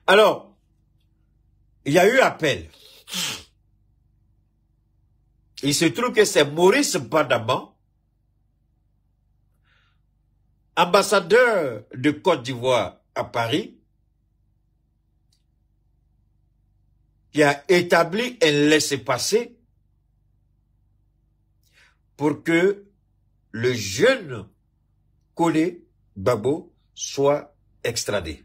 Alors, il y a eu appel. Il se trouve que c'est Maurice Badaman, ambassadeur de Côte d'Ivoire à Paris, qui a établi un laissez-passer pour que le jeune Collé Gbagbo soit extradé.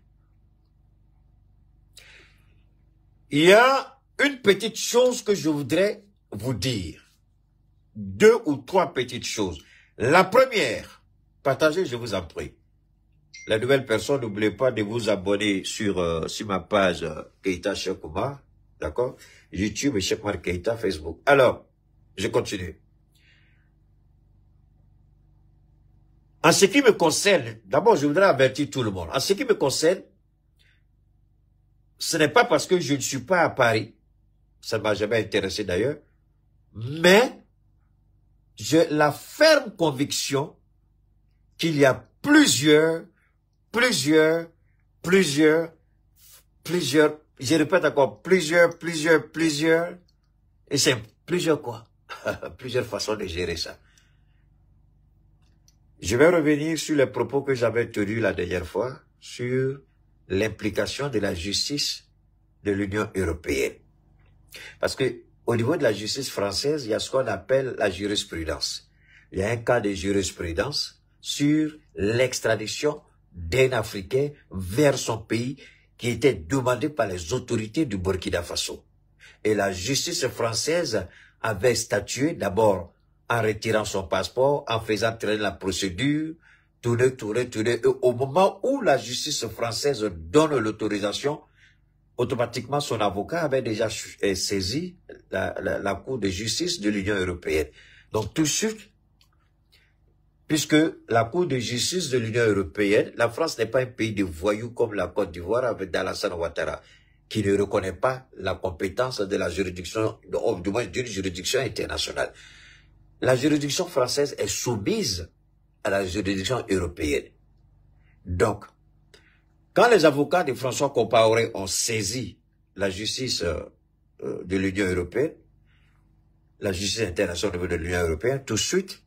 Il y a une petite chose que je voudrais vous dire. 2 ou 3 petites choses. La première, partagez, je vous en prie. La nouvelle personne, n'oubliez pas de vous abonner sur ma page Keita Cheikh Oumar, d'accord? YouTube et Cheikh Oumar Keita, Facebook. Alors, je continue. En ce qui me concerne, d'abord, je voudrais avertir tout le monde. En ce qui me concerne, ce n'est pas parce que je ne suis pas à Paris, ça ne m'a jamais intéressé d'ailleurs, mais j'ai la ferme conviction qu'il y a plusieurs, je répète encore, plusieurs, et c'est plusieurs quoi? Plusieurs façons de gérer ça. Je vais revenir sur les propos que j'avais tenus la dernière fois, sur l'implication de la justice de l'Union européenne. Parce que au niveau de la justice française, il y a ce qu'on appelle la jurisprudence. Il y a un cas de jurisprudence sur l'extradition d'un Africain vers son pays qui était demandé par les autorités du Burkina Faso. Et la justice française avait statué d'abord en retirant son passeport, en faisant traîner la procédure, tourner. Et au moment où la justice française donne l'autorisation, automatiquement son avocat avait déjà saisi la Cour de justice de l'Union européenne. Donc tout de suite, puisque la Cour de justice de l'Union européenne, la France n'est pas un pays de voyous comme la Côte d'Ivoire avec Alassane Ouattara, qui ne reconnaît pas la compétence de la juridiction, du moins d'une juridiction internationale. La juridiction française est soumise à la juridiction européenne. Donc, quand les avocats de François Compaoré ont saisi la justice de l'Union européenne, la justice internationale de l'Union européenne, tout de suite,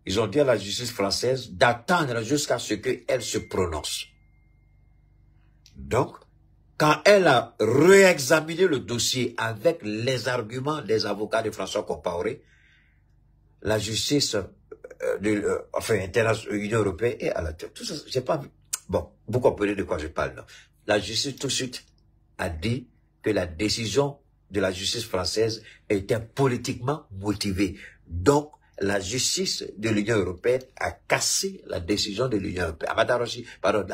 ils ont dit à la justice française d'attendre jusqu'à ce qu'elle se prononce. Donc, quand elle a réexaminé le dossier avec les arguments des avocats de François Compaoré, la justice internationale, l'Union européenne est à la tête. Tout ça, j'ai pas vu. Bon, vous comprenez de quoi je parle. Là. La justice tout de suite a dit que la décision de la justice française était politiquement motivée. Donc, la justice de l'Union européenne a cassé la décision de l'Union européenne.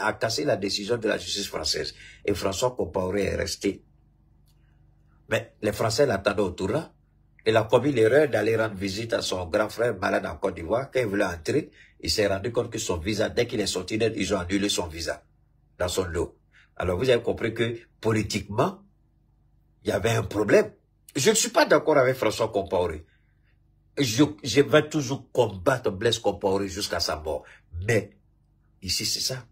A cassé la décision de la justice française. Et François Compaoré est resté. Mais les Français l'attendaient au tournant. Il a commis l'erreur d'aller rendre visite à son grand frère malade en Côte d'Ivoire. Quand il voulait entrer, il s'est rendu compte que son visa, dès qu'il est sorti d'aide, ils ont annulé son visa dans son lot. Alors vous avez compris que politiquement, il y avait un problème. Je ne suis pas d'accord avec François Compaoré. Je vais toujours combattre Blaise Compaoré jusqu'à sa mort. Mais ici, c'est ça.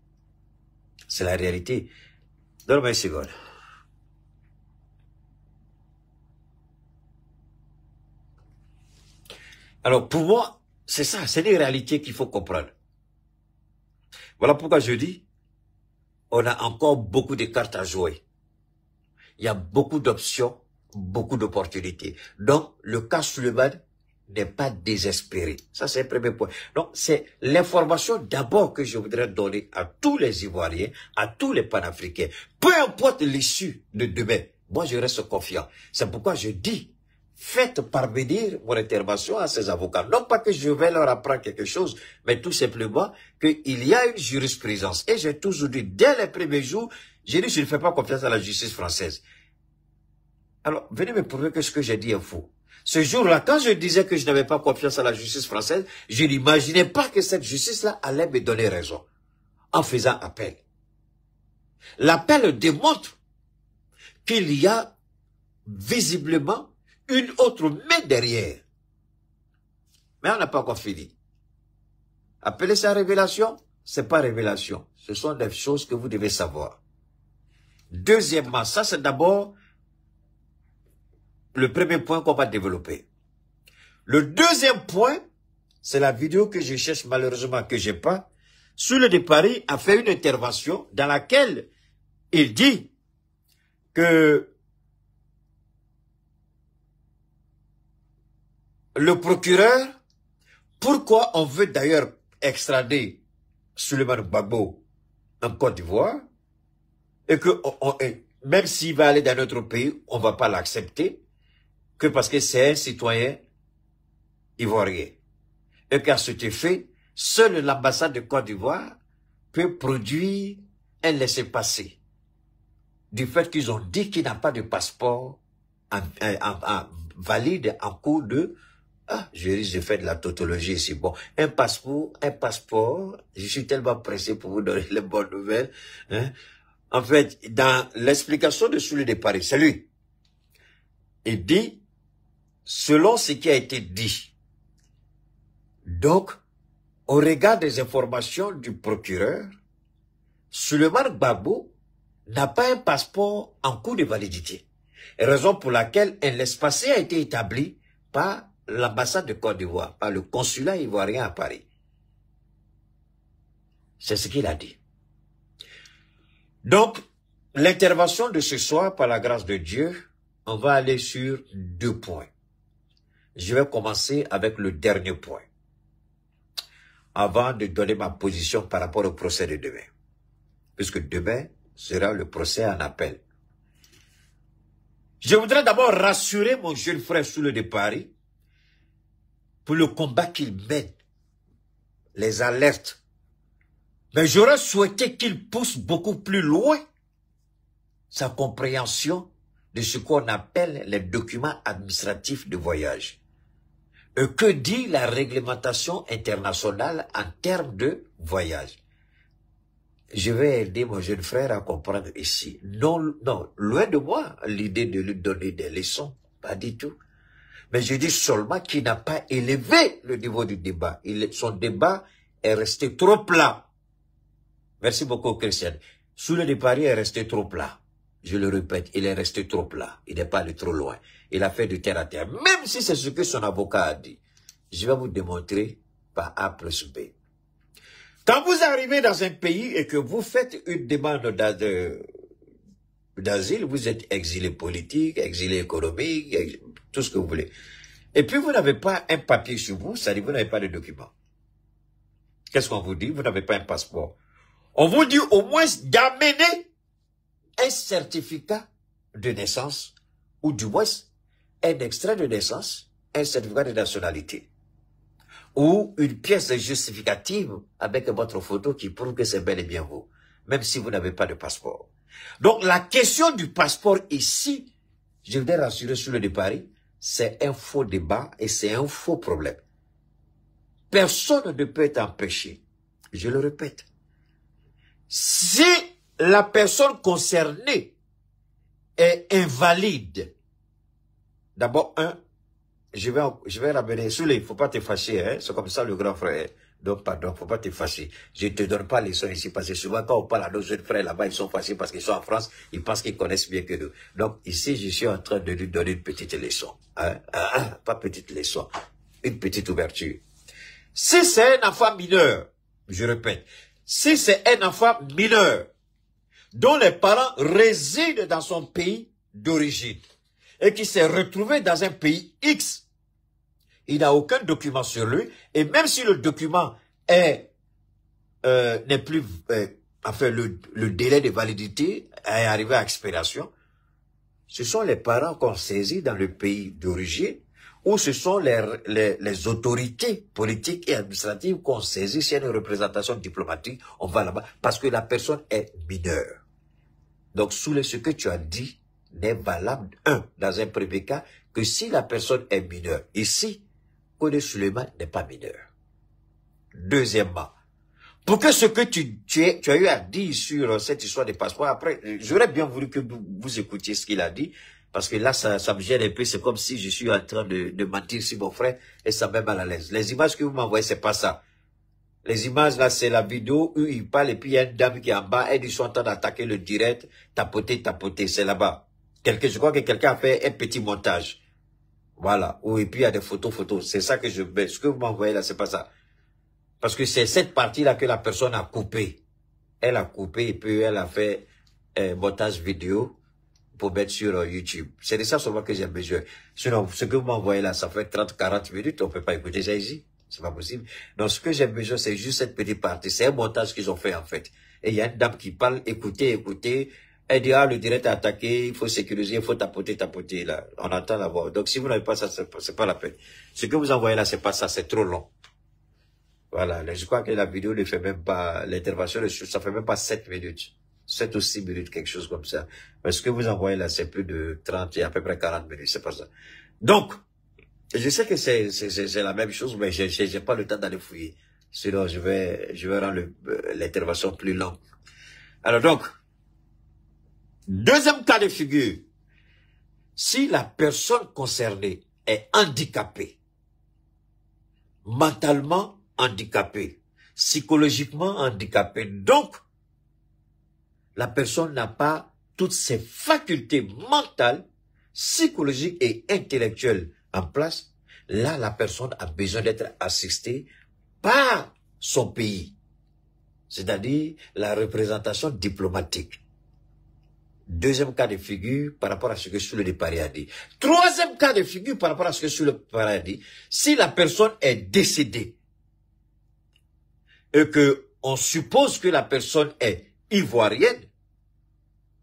C'est la réalité. Donne-moi une seconde. Alors, pour moi, c'est ça, c'est des réalités qu'il faut comprendre. Voilà pourquoi je dis, on a encore beaucoup de cartes à jouer. Il y a beaucoup d'options, beaucoup d'opportunités. Donc, le cas Souleymane n'est pas désespéré. Ça, c'est le premier point. Donc, c'est l'information d'abord que je voudrais donner à tous les Ivoiriens, à tous les Panafricains. Peu importe l'issue de demain, moi, je reste confiant. C'est pourquoi je dis, faites parvenir mon intervention à ces avocats. Non pas que je vais leur apprendre quelque chose, mais tout simplement qu'il y a une jurisprudence. Et j'ai toujours dit, dès les premiers jours, j'ai dit, je ne fais pas confiance à la justice française. Alors, venez me prouver que ce que j'ai dit est faux. Ce jour-là, quand je disais que je n'avais pas confiance à la justice française, je n'imaginais pas que cette justice-là allait me donner raison, en faisant appel. L'appel démontre qu'il y a visiblement une autre main derrière. Mais on n'a pas encore fini. Appelez ça révélation, c'est pas révélation. Ce sont des choses que vous devez savoir. Deuxièmement, ça c'est d'abord le premier point qu'on va développer. Le deuxième point, c'est la vidéo que je cherche malheureusement que j'ai pas. Soulé de Paris a fait une intervention dans laquelle il dit que le procureur, pourquoi on veut d'ailleurs extrader Souleymane Gbagbo en Côte d'Ivoire, et que même s'il va aller dans notre pays, on ne va pas l'accepter, que parce que c'est un citoyen ivoirien. Et qu'à cet effet, seule l'ambassade de Côte d'Ivoire peut produire un laissez-passer. Du fait qu'ils ont dit qu'il n'a pas de passeport valide en cours de... Ah, je risque de faire de la tautologie ici. Bon, un passeport, je suis tellement pressé pour vous donner les bonnes nouvelles. Hein. En fait, dans l'explication de Soulé de Paris, c'est lui. Il dit, selon ce qui a été dit, donc, au regard des informations du procureur, Souleymane Gbagbo n'a pas un passeport en cours de validité. Raison pour laquelle un laissez-passer a été établi par l'ambassade de Côte d'Ivoire, par le consulat ivoirien à Paris. C'est ce qu'il a dit. Donc, l'intervention de ce soir, par la grâce de Dieu, on va aller sur 2 points. Je vais commencer avec le dernier point, avant de donner ma position par rapport au procès de demain. Puisque demain sera le procès en appel. Je voudrais d'abord rassurer mon jeune frère Soulé de Paris pour le combat qu'il mène, les alertes. Mais j'aurais souhaité qu'il pousse beaucoup plus loin sa compréhension de ce qu'on appelle les documents administratifs de voyage. Et que dit la réglementation internationale en termes de voyage? Je vais aider mon jeune frère à comprendre ici. Non, loin de moi l'idée de lui donner des leçons, pas du tout. Mais je dis seulement qu'il n'a pas élevé le niveau du débat. Son débat est resté trop plat. Merci beaucoup, Christian. Soulé de Paris est resté trop plat. Je le répète, il est resté trop plat. Il n'est pas allé trop loin. Il a fait du terre à terre. Même si c'est ce que son avocat a dit. Je vais vous démontrer par A plus B. Quand vous arrivez dans un pays et que vous faites une demande d'asile, vous êtes exilé politique, exilé économique, tout ce que vous voulez. Et puis vous n'avez pas un papier sur vous, c'est-à-dire vous n'avez pas de document. Qu'est-ce qu'on vous dit? Vous n'avez pas un passeport. On vous dit au moins d'amener un certificat de naissance, ou du moins un extrait de naissance, un certificat de nationalité, ou une pièce justificative avec votre photo qui prouve que c'est bel et bien vous, même si vous n'avez pas de passeport. Donc la question du passeport ici, je voudrais rassurer Soulé de Paris, c'est un faux débat et c'est un faux problème. Personne ne peut être empêché, je le répète. Si la personne concernée est invalide, d'abord, je vais ramener, Soulé, il ne faut pas te fâcher, hein? C'est comme ça le grand frère. Donc, pardon, faut pas te fâcher. Je te donne pas les leçons ici, parce que souvent, quand on parle à nos jeunes frères là-bas, ils sont fâchés parce qu'ils sont en France, ils pensent qu'ils connaissent mieux que nous. Donc, ici, je suis en train de lui donner une petite leçon. Hein? Pas petite leçon, une petite ouverture. Si c'est un enfant mineur, je répète, si c'est un enfant mineur, dont les parents résident dans son pays d'origine, et qui s'est retrouvé dans un pays X, il n'a aucun document sur lui, et même si le document n'est plus, enfin le délai de validité est arrivé à expiration, ce sont les parents qu'on saisit dans le pays d'origine, ou ce sont les autorités politiques et administratives qu'on saisit, s'il y a une représentation diplomatique, on va là-bas, parce que la personne est mineure. Donc, sous ce que tu as dit n'est valable, dans un premier cas, que si la personne est mineure. Ici, Kone Souleymane n'est pas mineur. Deuxièmement, pour que ce que tu as eu à dire sur cette histoire des passeports, après, j'aurais bien voulu que vous écoutiez ce qu'il a dit, parce que là, ça me gêne un peu, c'est comme si je suis en train de mentir sur mon frère, et ça me met mal à l'aise. Les images que vous m'envoyez, c'est pas ça. Les images là, c'est la vidéo où il parle et puis il y a une dame qui est en bas, elle ils sont en train d'attaquer le direct, tapoter, c'est là-bas. Je crois que quelqu'un a fait un petit montage. Voilà. Et puis il y a des photos. C'est ça que je veux. Ce que vous m'envoyez là, c'est pas ça. Parce que c'est cette partie-là que la personne a coupé. Elle a coupé et puis elle a fait un montage vidéo pour mettre sur YouTube. C'est de ça seulement que j'ai besoin. Sinon, ce que vous m'envoyez là, ça fait 30-40 minutes, on peut pas écouter ça ici. C'est pas possible. Donc, ce que j'ai besoin, c'est juste cette petite partie. C'est un montage qu'ils ont fait, en fait. Et il y a une dame qui parle, écoutez. Elle dit, le direct est attaqué, il faut sécuriser, il faut tapoter, là. On entend la voix. Donc, si vous n'avez pas ça, c'est pas la peine. Ce que vous envoyez là, c'est pas ça, c'est trop long. Voilà. Je crois que la vidéo ne fait même pas, l'intervention, ça fait même pas 7 minutes. 7 ou 6 minutes, quelque chose comme ça. Mais ce que vous envoyez là, c'est plus de 30 et à peu près 40 minutes, c'est pas ça. Donc, je sais que c'est la même chose, mais j'ai pas le temps d'aller fouiller. Sinon, je vais rendre l'intervention plus longue. Alors donc, deuxième cas de figure. Si la personne concernée est handicapée, mentalement handicapée, psychologiquement handicapée, donc, la personne n'a pas toutes ses facultés mentales, psychologiques et intellectuelles en place, là, la personne a besoin d'être assistée par son pays, c'est-à-dire la représentation diplomatique. Deuxième cas de figure par rapport à ce que Soulé de Paris a dit. Troisième cas de figure par rapport à ce que Soulé de Paris a dit, si la personne est décédée et que on suppose que la personne est ivoirienne,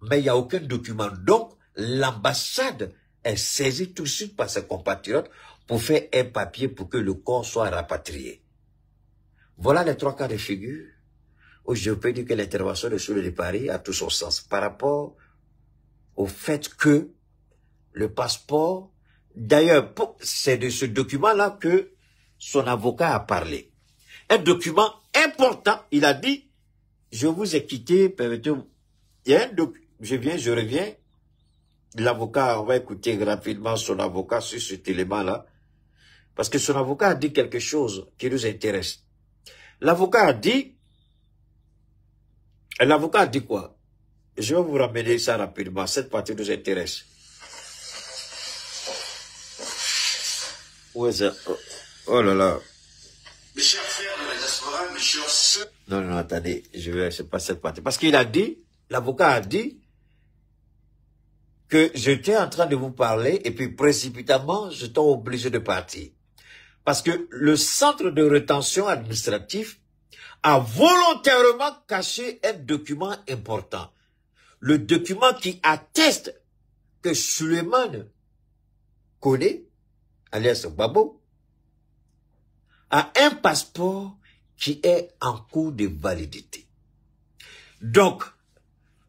mais il n'y a aucun document. Donc, l'ambassade est saisie tout de suite par ses compatriotes pour faire un papier pour que le corps soit rapatrié. Voilà les trois cas de figure où je peux dire que l'intervention de Soulé de Paris a tout son sens par rapport au fait que le passeport, d'ailleurs, c'est de ce document-là que son avocat a parlé. Un document important, il a dit, je vous ai quitté, permettez-moi, il y a un document, je reviens, l'avocat, on va écouter rapidement son avocat sur cet élément-là, parce que son avocat a dit quelque chose qui nous intéresse. L'avocat a dit quoi? Je vais vous ramener ça rapidement, cette partie nous intéresse. Où est ça? Oh là là. Mes chers frères de la diaspora, mes chers sœurs. Non, attendez, c'est pas cette partie. Parce qu'il a dit, l'avocat a dit, que j'étais en train de vous parler et puis précipitamment, j'étais obligé de partir. Parce que le centre de rétention administratif a volontairement caché un document important. Le document qui atteste que Suleiman Koné, alias Babo, a un passeport qui est en cours de validité. Donc,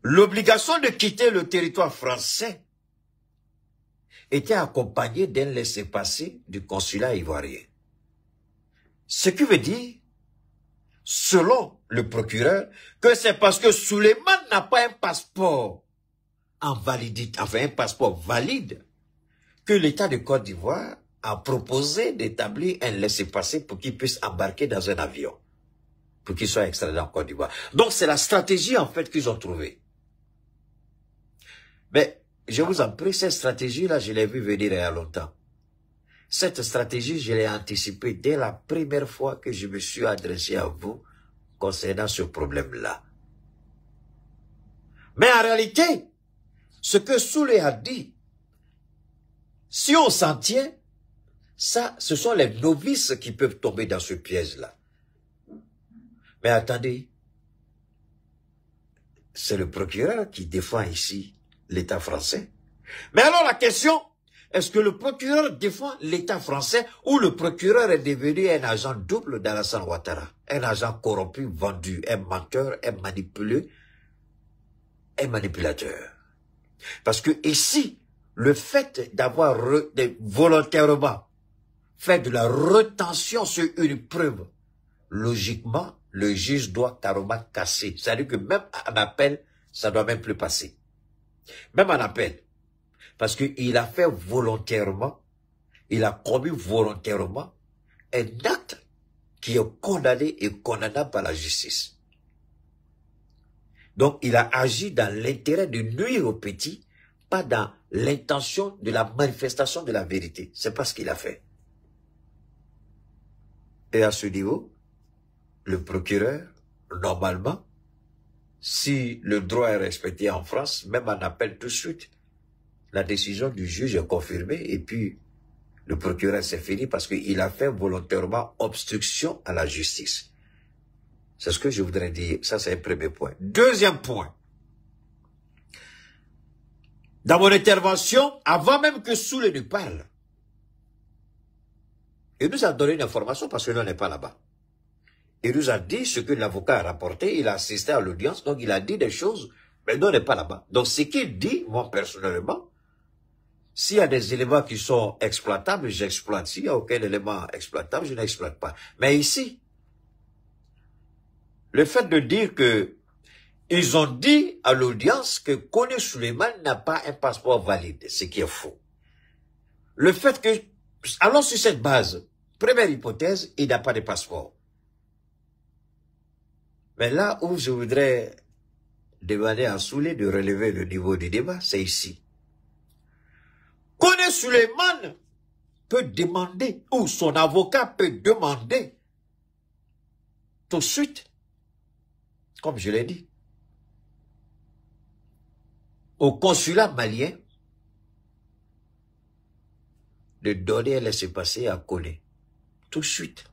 l'obligation de quitter le territoire français était accompagnée d'un laissez-passer du consulat ivoirien. Ce qui veut dire, selon le procureur, que c'est parce que Suleiman n'a pas un passeport en validité, enfin un passeport valide, que l'État de Côte d'Ivoire a proposé d'établir un laissez-passer pour qu'il puisse embarquer dans un avion, pour qu'il soit extradé en Côte d'Ivoire. Donc c'est la stratégie en fait qu'ils ont trouvée. Mais je vous en prie, cette stratégie-là, je l'ai vu venir il y a longtemps. Cette stratégie, je l'ai anticipée dès la première fois que je me suis adressé à vous concernant ce problème-là. Mais en réalité, ce que Soulé a dit, si on s'en tient, ça, ce sont les novices qui peuvent tomber dans ce piège-là. Mais attendez, c'est le procureur qui défend ici l'État français. Mais alors la question, est-ce que le procureur défend l'État français ou le procureur est devenu un agent double d'Alassane Ouattara? Un agent corrompu, vendu, un menteur, un manipulé, un manipulateur. Parce que ici, le fait d'avoir volontairement fait de la rétention sur une preuve, logiquement, le juge doit carrément casser. C'est-à-dire que même en appel, ça doit même plus passer. Même en appel. Parce qu'il a fait volontairement, il a commis volontairement un acte qui est condamné et condamnable par la justice. Donc, il a agi dans l'intérêt de nuire aux petits, pas dans l'intention de la manifestation de la vérité. C'est pas ce qu'il a fait. Et à ce niveau, le procureur, normalement, si le droit est respecté en France, même en appel tout de suite, la décision du juge est confirmée et puis le procureur s'est fini parce qu'il a fait volontairement obstruction à la justice. C'est ce que je voudrais dire. Ça, c'est un premier point. Deuxième point. Dans mon intervention, avant même que Soulé ne parle, il nous a donné une information parce que nous, on n'est pas là-bas. Il nous a dit ce que l'avocat a rapporté, il a assisté à l'audience, donc il a dit des choses, mais nous, on n'est pas là-bas. Donc, ce qu'il dit, moi, personnellement, s'il y a des éléments qui sont exploitables, j'exploite. S'il n'y a aucun élément exploitable, je n'exploite pas. Mais ici, le fait de dire que ils ont dit à l'audience que Koné Suleiman n'a pas un passeport valide, ce qui est faux. Le fait que, allons sur cette base, première hypothèse, il n'a pas de passeport. Mais là où je voudrais demander à Soulé de relever le niveau du débat, c'est ici. Koné Suleiman peut demander, ou son avocat peut demander, tout de suite, comme je l'ai dit, au consulat malien de donner un laissez-passer à Koné. Tout de suite.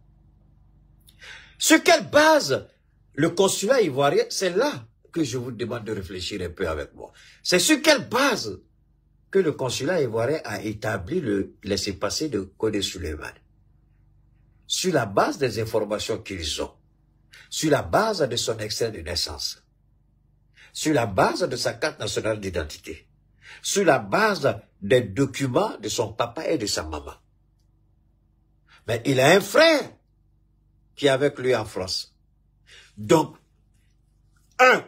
Sur quelle base le consulat ivoirien, c'est là que je vous demande de réfléchir un peu avec moi. C'est sur quelle base que le consulat ivoirien a établi le laissez-passer de Koné Suleiman? Sur la base des informations qu'ils ont, sur la base de son extrait de naissance, sur la base de sa carte nationale d'identité, sur la base des documents de son papa et de sa maman. Mais il a un frère qui est avec lui en France. Donc,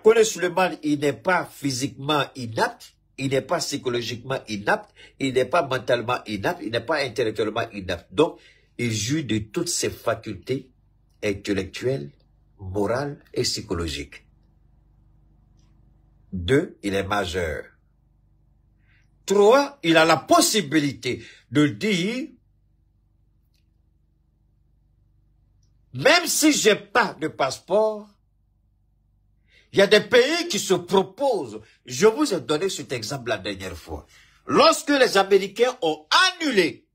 Koné Suleiman, il n'est pas physiquement inapte, il n'est pas psychologiquement inapte, il n'est pas mentalement inapte, il n'est pas intellectuellement inapte. Donc, il jouit de toutes ses facultés intellectuelles, morales et psychologiques. 2, il est majeur. 3, il a la possibilité de dire, même si j'ai pas de passeport, il y a des pays qui se proposent. Je vous ai donné cet exemple la dernière fois. Lorsque les Américains ont annulé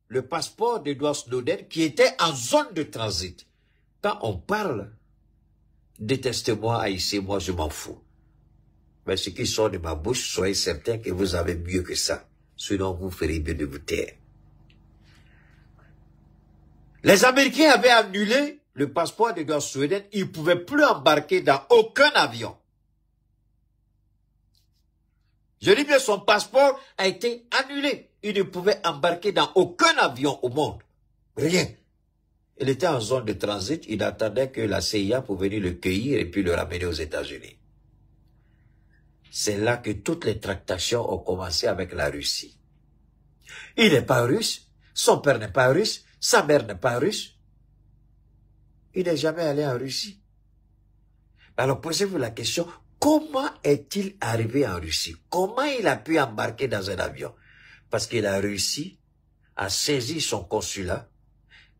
le passeport d'Edward Snowden qui était en zone de transit, quand on parle, détestez-moi, haïssez-moi, je m'en fous. Mais ce qui sort de ma bouche, soyez certains que vous avez mieux que ça. Sinon, vous ferez bien de vous taire. Les Américains avaient annulé le passeport d'Edward Snowden. Ils ne pouvaient plus embarquer dans aucun avion. Je dis bien, son passeport a été annulé. Il ne pouvait embarquer dans aucun avion au monde. Rien. Il était en zone de transit. Il attendait que la CIA pour venir le cueillir et puis le ramener aux États-Unis. C'est là que toutes les tractations ont commencé avec la Russie. Il n'est pas russe, son père n'est pas russe, sa mère n'est pas russe. Il n'est jamais allé en Russie. Alors posez-vous la question, comment est-il arrivé en Russie? Comment il a pu embarquer dans un avion? Parce que la Russie a saisi son consulat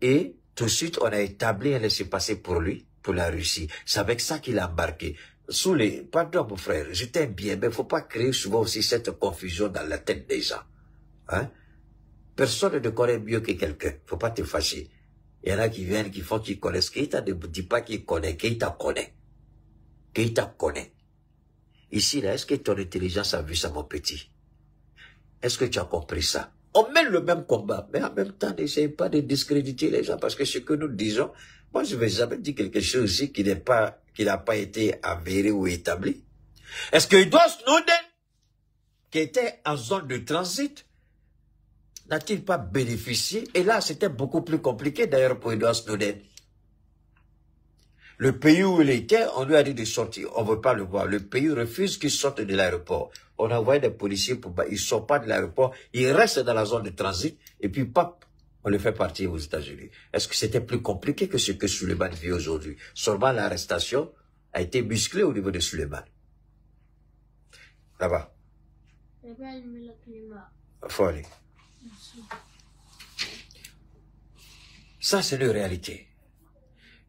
et tout de suite on a établi un laissez-passer pour lui, pour la Russie. C'est avec ça qu'il a embarqué. Soulé, pardon mon frère, je t'aime bien, mais il ne faut pas créer souvent aussi cette confusion dans la tête des gens. Hein? Personne ne te connaît mieux que quelqu'un, il ne faut pas te fâcher. Il y en a qui viennent, qui font qu'ils connaissent. Keïta ne dit pas qu'il connaît, Keïta connaît. Keïta connaît. Ici, là, est-ce que ton intelligence a vu ça, mon petit? Est-ce que tu as compris ça? On mène le même combat, mais en même temps, n'essayez pas de discréditer les gens, parce que ce que nous disons, moi, je ne vais jamais dire quelque chose ici qui n'a pas été avéré ou établi. Est-ce que Edward Snowden, qui était en zone de transit, n'a-t-il pas bénéficié? Et là, c'était beaucoup plus compliqué d'ailleurs pour Edward Snowden. Le pays où il était, on lui a dit de sortir. On ne veut pas le voir. Le pays refuse qu'il sorte de l'aéroport. On a envoyé des policiers pour... Ils ne sortent pas de l'aéroport. Ils restent dans la zone de transit. Et puis, pap, On le fait partir aux États-Unis. Est-ce que c'était plus compliqué que ce que Suleiman vit aujourd'hui? Seulement l'arrestation a été musclée au niveau de Suleiman. Là-bas. Faut aller. Ça, c'est une réalité.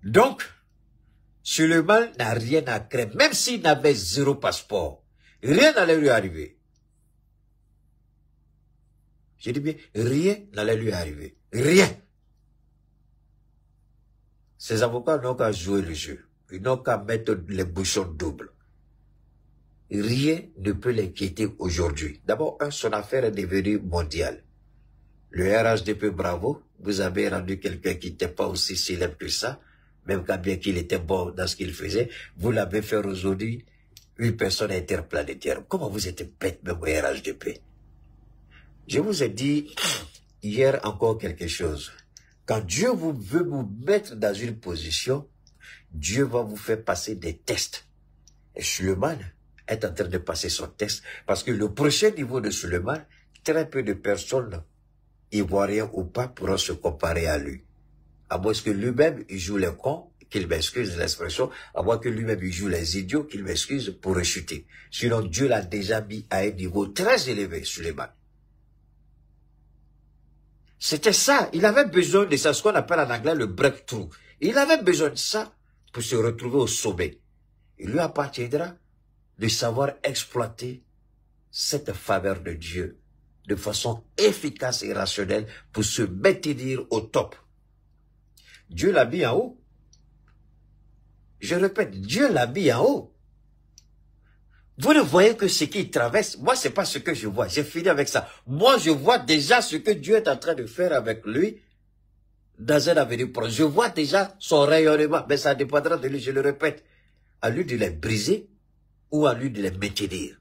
Donc, Suleiman n'a rien à craindre. Même s'il n'avait 0 passeport, rien n'allait lui arriver. Je dis bien, rien n'allait lui arriver. Rien. Ces avocats n'ont qu'à jouer le jeu. Ils n'ont qu'à mettre les bouchons doubles. Rien ne peut l'inquiéter aujourd'hui. D'abord, son affaire est devenue mondiale. Le RHDP, bravo, vous avez rendu quelqu'un qui n'était pas aussi célèbre que ça, même quand bien qu'il était bon dans ce qu'il faisait, vous l'avez fait aujourd'hui une personne interplanétaire. Comment vous êtes bête même au RHDP? Je vous ai dit hier encore quelque chose. Quand Dieu veut vous mettre dans une position, Dieu va vous faire passer des tests. Et Suleiman est en train de passer son test, parce que le prochain niveau de Suleiman, très peu de personnes, ivoiriens ou pas, pourront se comparer à lui. À moins que lui-même, il joue les cons, qu'il m'excuse l'expression, à moins que lui-même, il joue les idiots, qu'il m'excuse pour rechuter. Sinon, Dieu l'a déjà mis à un niveau très élevé, Suleiman. C'était ça. Il avait besoin de ça, ce qu'on appelle en anglais le breakthrough. Il avait besoin de ça pour se retrouver au sommet. Il lui appartiendra de savoir exploiter cette faveur de Dieu de façon efficace et rationnelle pour se maintenir au top. Dieu l'a mis en haut. Je répète, Dieu l'a mis en haut. Vous ne voyez que ce qu'il traverse. Moi, c'est pas ce que je vois. J'ai fini avec ça. Moi, je vois déjà ce que Dieu est en train de faire avec lui dans un avenir proche. Je vois déjà son rayonnement. Mais ça dépendra de lui, je le répète. À lui de les briser ou à lui de les maintenir.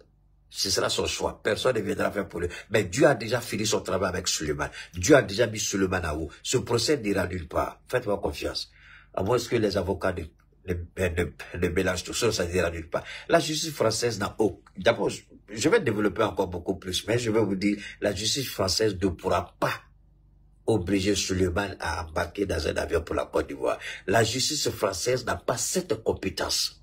Ce sera son choix. Personne ne viendra faire pour lui. Mais Dieu a déjà fini son travail avec Suleiman. Dieu a déjà mis Suleiman en haut. Ce procès n'ira nulle part. Faites-moi confiance. À moins que les avocats ne mélangent tout ça, ça n'ira nulle part. La justice française n'a aucun... D'abord, je vais développer encore beaucoup plus, mais je vais vous dire, la justice française ne pourra pas obliger Suleiman à embarquer dans un avion pour la Côte d'Ivoire. La justice française n'a pas cette compétence.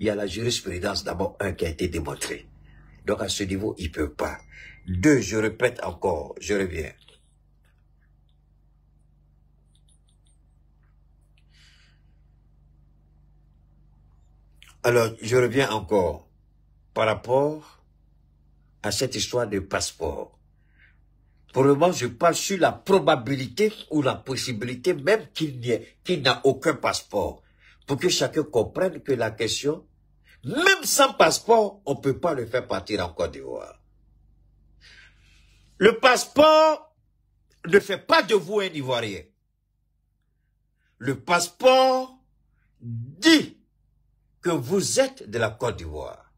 Il y a la jurisprudence, d'abord, qui a été démontrée. Donc, à ce niveau, il ne peut pas. 2, je répète encore, je reviens. Alors, je reviens encore par rapport à cette histoire de passeport. Pour le moment, je parle sur la probabilité ou la possibilité même qu'il n'a aucun passeport. Pour que chacun comprenne que la question, même sans passeport, on ne peut pas le faire partir en Côte d'Ivoire. Le passeport ne fait pas de vous un Ivoirien. Le passeport dit que vous êtes de la Côte d'Ivoire.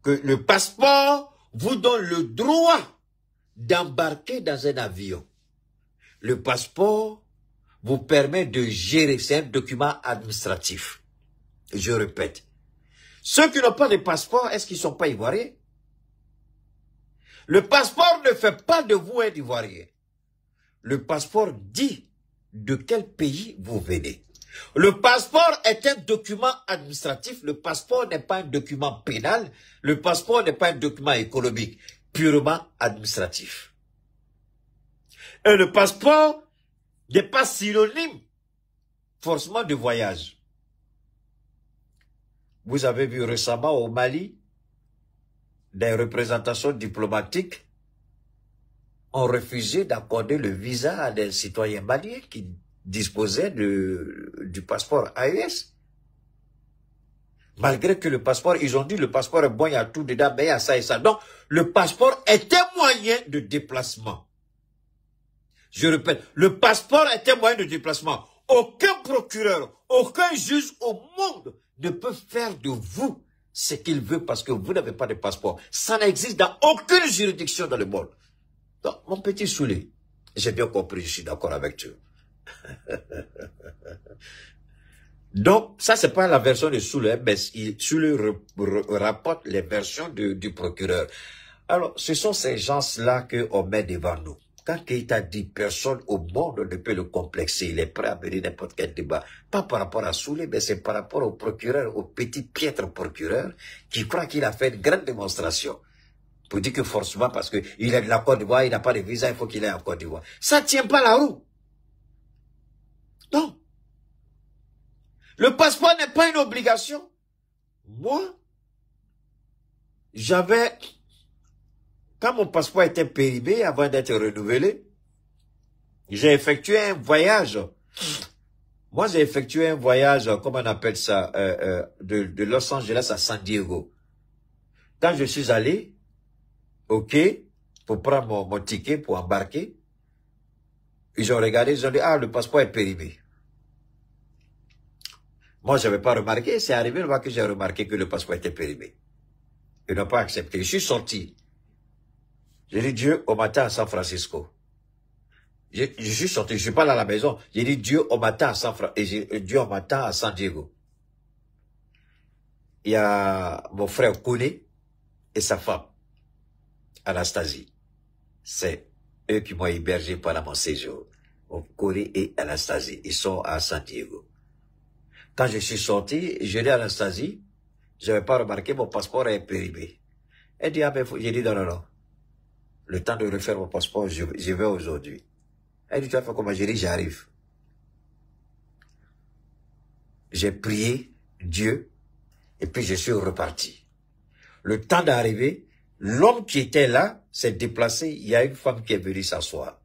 Que le passeport vous donne le droit d'embarquer dans un avion. Le passeport vous permet de gérer, c'est un document administratif. Je répète. Ceux qui n'ont pas de passeport, est-ce qu'ils ne sont pas Ivoiriens? Le passeport ne fait pas de vous un Ivoirien. Le passeport dit de quel pays vous venez. Le passeport est un document administratif. Le passeport n'est pas un document pénal. Le passeport n'est pas un document économique. Purement administratif. Et le passeport n'est pas synonyme forcément de voyage. Vous avez vu récemment au Mali, des représentations diplomatiques ont refusé d'accorder le visa à des citoyens maliens qui disposaient du passeport AES. Malgré que le passeport, ils ont dit le passeport est bon, il y a tout dedans, mais il y a ça et ça. Donc, le passeport est un moyen de déplacement. Je répète, le passeport est un moyen de déplacement. Aucun procureur, aucun juge au monde ne peut faire de vous ce qu'il veut parce que vous n'avez pas de passeport. Ça n'existe dans aucune juridiction dans le monde. Donc, mon petit Soulé, j'ai bien compris, je suis d'accord avec Dieu. Donc, ça, c'est pas la version de Soulé, mais Soulé rapporte les versions du procureur. Alors, ce sont ces gens-là qu'on met devant nous. Quand Keïta dit personne au monde ne peut le complexer, il est prêt à mener n'importe quel débat. Pas par rapport à Soulé, mais c'est par rapport au procureur, au petit piètre procureur, qui croit qu'il a fait une grande démonstration. Pour dire que forcément, parce qu'il est de la Côte d'Ivoire, il n'a pas de visa, il faut qu'il aille en Côte d'Ivoire. Ça ne tient pas la roue. Non. Le passeport n'est pas une obligation. Moi, quand mon passeport était périmé avant d'être renouvelé, j'ai effectué un voyage. Moi, j'ai effectué un voyage, comment on appelle ça, de Los Angeles à San Diego. Quand je suis allé, OK, pour prendre mon ticket, pour embarquer, ils ont regardé, ils ont dit, ah, le passeport est périmé. Moi, je n'avais pas remarqué, c'est arrivé là que j'ai remarqué que le passeport était périmé. Ils n'ont pas accepté. Je suis sorti. J'ai dit Dieu au matin à San Francisco. Je suis sorti, je ne suis pas là à la maison. J'ai dit Dieu au matin à Dieu au matin à San Diego. Il y a mon frère Kone et sa femme, Anastasie. C'est eux qui m'ont hébergé pendant mon séjour. Kone et Anastasie, ils sont à San Diego. Quand je suis sorti, je dis à Anastasie, je n'avais pas remarqué, mon passeport est périmé. Elle dit, ah ben, j'ai dit non. Le temps de refaire mon passeport, je vais aujourd'hui. Elle dit, tu vas faire comment? J'ai dit, j'arrive. J'ai prié Dieu, et puis je suis reparti. Le temps d'arriver, l'homme qui était là s'est déplacé, il y a une femme qui est venue s'asseoir.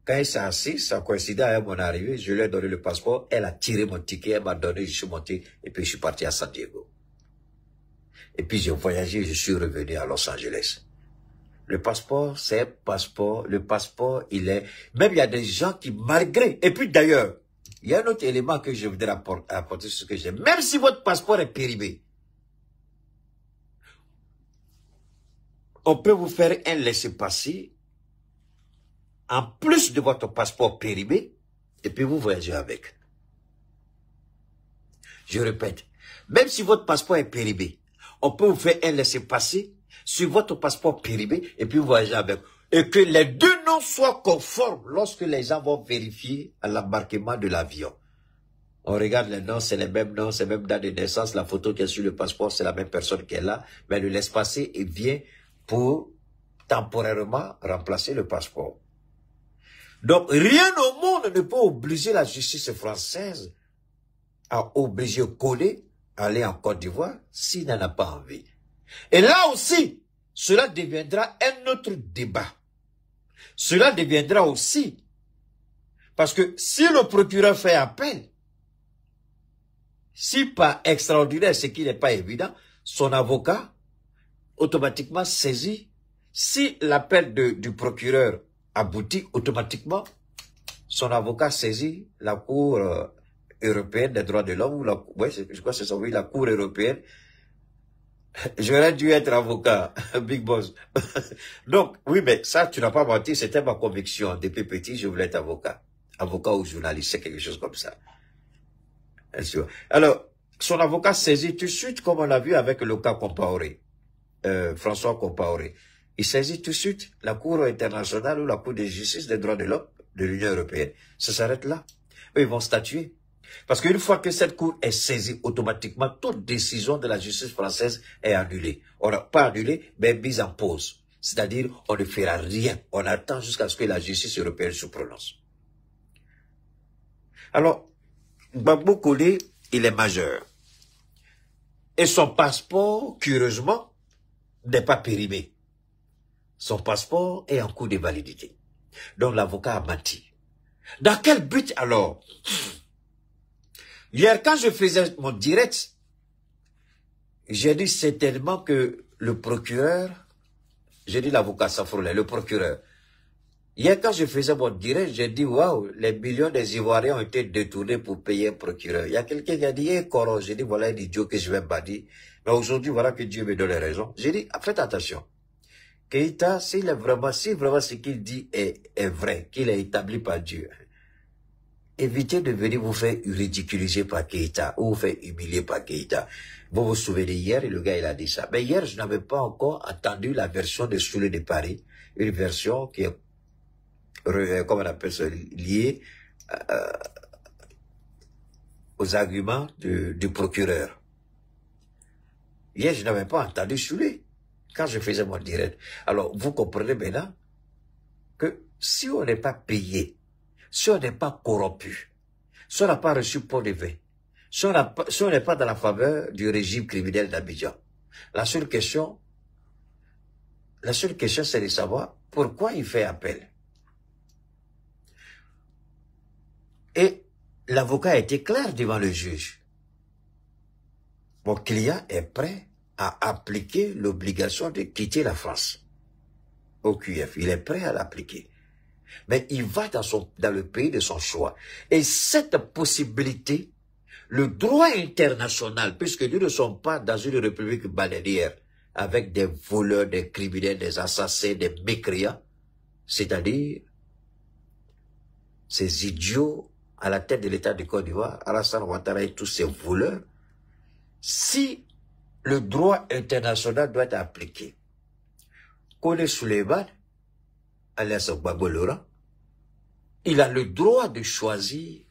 Quand elle s'est assise, ça coïncidait avec mon arrivée, je lui ai donné le passeport, elle a tiré mon ticket, elle m'a donné, je suis monté, et puis je suis parti à San Diego. Et puis j'ai voyagé, je suis revenu à Los Angeles. Le passeport, c'est un passeport, le passeport, il est, même il y a des gens qui, malgré, et puis d'ailleurs, il y a un autre élément que je voudrais apporter sur ce que j'ai, même si votre passeport est périmé, on peut vous faire un laissez-passer, en plus de votre passeport périmé, et puis vous voyagez avec. Je répète, même si votre passeport est périmé, on peut vous faire un laissez-passer sur votre passeport périmé, et puis vous voyagez avec. Et que les deux noms soient conformes lorsque les gens vont vérifier à l'embarquement de l'avion. On regarde les noms, c'est les mêmes noms, c'est même date de naissance, la photo qui est sur le passeport, c'est la même personne qui est là, mais le laissez-passer vient pour temporairement remplacer le passeport. Donc, rien au monde ne peut obliger la justice française à obliger Kone à aller en Côte d'Ivoire s'il n'en a pas envie. Et là aussi, cela deviendra un autre débat. Cela deviendra aussi, parce que si le procureur fait appel, si pas extraordinaire, ce qui n'est pas évident, son avocat automatiquement saisit. Si l'appel du procureur aboutit, automatiquement, son avocat saisit la Cour européenne des droits de l'homme, je crois que c'est ça, oui, la Cour européenne. J'aurais dû être avocat, Big Boss. Donc, oui, mais ça, tu n'as pas menti, c'était ma conviction. Depuis petit, je voulais être avocat. Avocat ou journaliste, c'est quelque chose comme ça. Alors, son avocat saisit tout de suite, comme on l'a vu avec le cas Compaoré, François Compaoré. Il saisit tout de suite la Cour internationale ou la Cour de justice des droits de l'homme de l'Union européenne. Ça s'arrête là. Eux, ils vont statuer. Parce qu'une fois que cette Cour est saisie, automatiquement, toute décision de la justice française est annulée. On n'a pas annulée, mais mise en pause. C'est-à-dire, on ne fera rien. On attend jusqu'à ce que la justice européenne se prononce. Alors, Gbagbo Kone, il est majeur. Et son passeport, curieusement, n'est pas périmé. Son passeport est en cours de validité. Donc l'avocat a menti. Dans quel but alors? Hier, quand je faisais mon direct, j'ai dit certainement que le procureur, j'ai dit l'avocat Safroulé, le procureur. Hier, quand je faisais mon direct, j'ai dit, waouh, les millions des Ivoiriens ont été détournés pour payer un procureur. Il y a quelqu'un qui a dit, Coron, j'ai dit, voilà un idiot que je vais bâtir. Mais aujourd'hui, voilà que Dieu me donne raison. J'ai dit, faites attention. Keïta, si vraiment ce qu'il dit est vrai, qu'il est établi par Dieu, évitez de venir vous faire ridiculiser par Keïta ou vous faire humilier par Keïta. Vous vous souvenez hier, le gars il a dit ça. Mais hier, je n'avais pas encore entendu la version de Soulé de Paris, une version qui est comment on appelle ça, lié aux arguments du procureur. Hier, je n'avais pas entendu sur lui quand je faisais mon direct. Alors, vous comprenez maintenant que si on n'est pas payé, si on n'est pas corrompu, si on n'a pas reçu pot de vin, si on n'est pas dans la faveur du régime criminel d'Abidjan, la seule question, c'est de savoir pourquoi il fait appel. Et l'avocat a été clair devant le juge. Mon client est prêt à appliquer l'obligation de quitter la France au QF. Il est prêt à l'appliquer. Mais il va dans le pays de son choix. Et cette possibilité, le droit international, puisque nous ne sommes pas dans une république bananière avec des voleurs, des criminels, des assassins, des mécréants, c'est-à-dire ces idiots à la tête de l'État de Côte d'Ivoire, Alassane Ouattara et tous ces voleurs, si le droit international doit être appliqué, Kone Souleymane, alias Gbagbo Laurent, il a le droit de choisir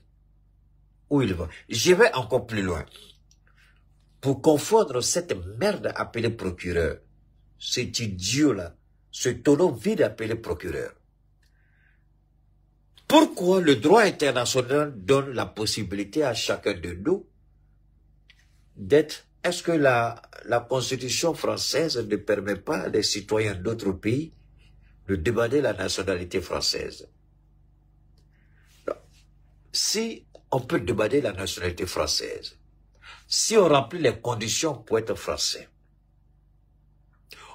où il va. Je vais encore plus loin. Pour confondre cette merde appelée procureur, cet idiot-là, ce tonneau vide appelé procureur. Pourquoi le droit international donne la possibilité à chacun de nous d'être... Est-ce que la Constitution française ne permet pas à des citoyens d'autres pays de demander la nationalité française? Non. Si on peut demander la nationalité française, si on remplit les conditions pour être français,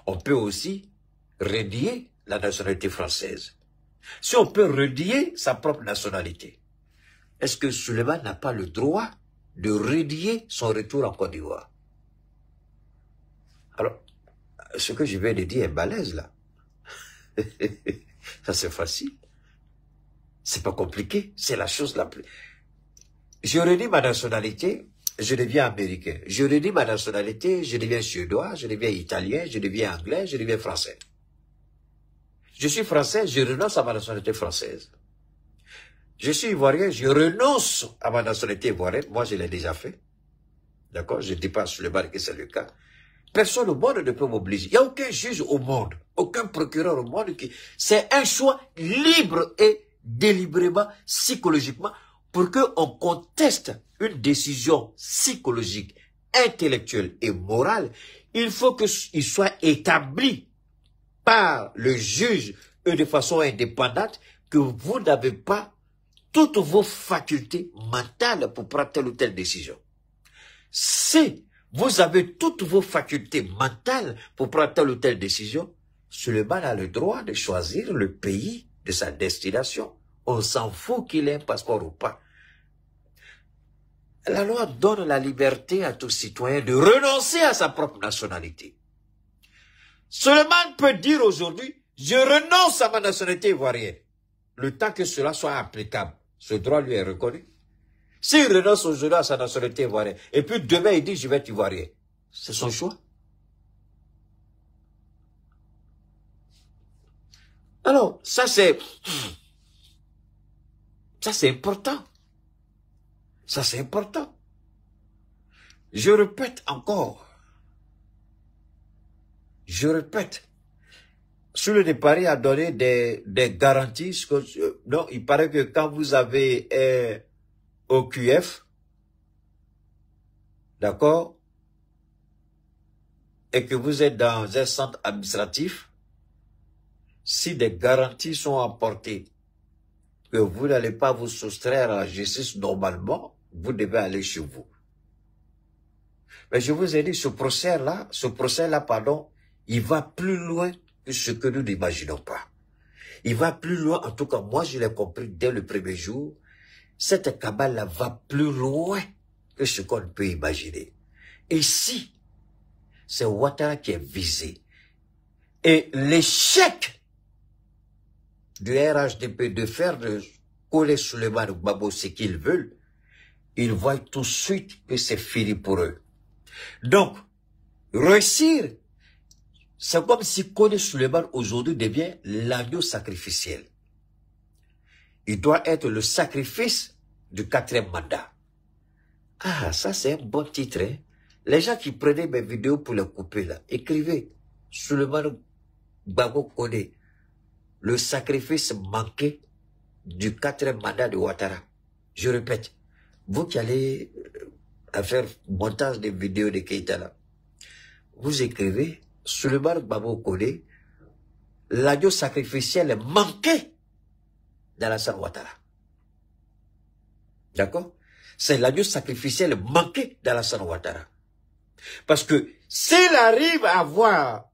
on peut aussi renier la nationalité française. Si on peut renier sa propre nationalité, est-ce que Souleymane n'a pas le droit de renier son retour en Côte d'Ivoire? Alors, ce que je viens de dire est balèze là. Ça c'est facile. C'est pas compliqué. C'est la chose la plus... Je renie ma nationalité, je deviens américain. Je renie ma nationalité, je deviens suédois, je deviens italien, je deviens anglais, je deviens français. Je suis français, je renonce à ma nationalité française. Je suis ivoirien, je renonce à ma nationalité ivoirienne. Moi, je l'ai déjà fait. D'accord? Je ne dis pas sur le bar que c'est le cas. Personne au monde ne peut m'obliger. Il n'y a aucun juge au monde, aucun procureur au monde qui... C'est un choix libre et délibérément, psychologiquement, pour qu'on conteste une décision psychologique, intellectuelle et morale. Il faut qu'il soit établi par le juge et de façon indépendante que vous n'avez pas toutes vos facultés mentales pour prendre telle ou telle décision. Si vous avez toutes vos facultés mentales pour prendre telle ou telle décision, Souleymane a le droit de choisir le pays de sa destination. On s'en fout qu'il ait un passeport ou pas. La loi donne la liberté à tout citoyen de renoncer à sa propre nationalité. Souleymane peut dire aujourd'hui, je renonce à ma nationalité ivoirienne. Le temps que cela soit applicable, ce droit lui est reconnu. S'il renonce aujourd'hui à sa nationalité ivoirienne, et puis demain il dit je vais être ivoirien, c'est son choix. Alors, ça c'est important. Ça c'est important. Je répète encore. Je répète. Sur le départ, il a donné des garanties. Non, il paraît que quand vous avez au QF, d'accord, et que vous êtes dans un centre administratif, si des garanties sont apportées, que vous n'allez pas vous soustraire à la justice normalement, vous devez aller chez vous. Mais je vous ai dit, ce procès-là, pardon, il va plus loin que ce que nous n'imaginons pas. Il va plus loin, en tout cas, moi je l'ai compris dès le premier jour, cette cabale-là va plus loin que ce qu'on peut imaginer. Et si c'est Ouattara qui est visé, et l'échec du RHDP de faire de Kone Souleymane ou Gbagbo ce qu'ils veulent, ils voient tout de suite que c'est fini pour eux. Donc, réussir, c'est comme si Kone Souleymane aujourd'hui devient l'agneau sacrificiel. il doit être le sacrifice du 4e mandat. Ah, ça c'est un bon titre. Hein? Les gens qui prenaient mes vidéos pour les couper là, écrivez Souleymane Gbagbo Kone, le sacrifice manqué du 4e mandat de Ouattara. Je répète, vous qui allez faire montage des vidéos de Keïta là, vous écrivez Souleymane Gbagbo Kone, l'agneau sacrificiel manqué d'Alassane Ouattara. D'accord? C'est l'agneau sacrificiel manqué d'Alassane Ouattara. Parce que s'il arrive à avoir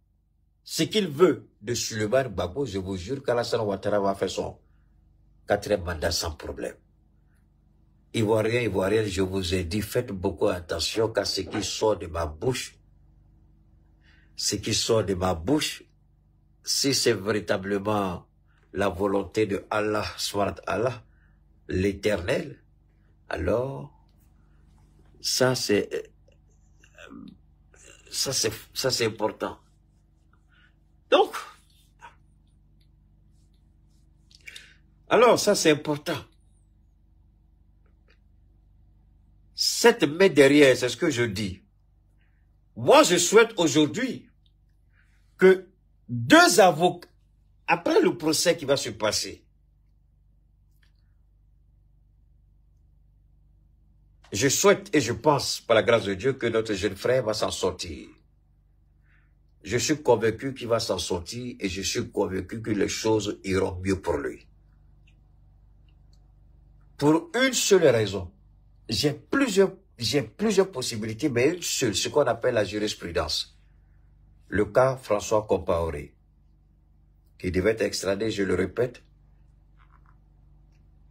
ce qu'il veut de Souleymane Gbagbo, je vous jure qu'Alassane Ouattara va faire son 4e mandat sans problème. Ivoiriens, je vous ai dit, faites beaucoup attention car ce qui sort de ma bouche, si c'est véritablement la volonté de Allah, soit Allah, l'Éternel, alors ça c'est important. Donc, alors ça c'est important. Cette main derrière, c'est ce que je dis. Moi, je souhaite aujourd'hui que 2 avocats, après le procès qui va se passer, je souhaite et je pense, par la grâce de Dieu, que notre jeune frère va s'en sortir. Je suis convaincu qu'il va s'en sortir et je suis convaincu que les choses iront mieux pour lui. Pour une seule raison. J'ai plusieurs possibilités, mais une seule, ce qu'on appelle la jurisprudence. Le cas François Compaoré, qui devait être extradé, je le répète,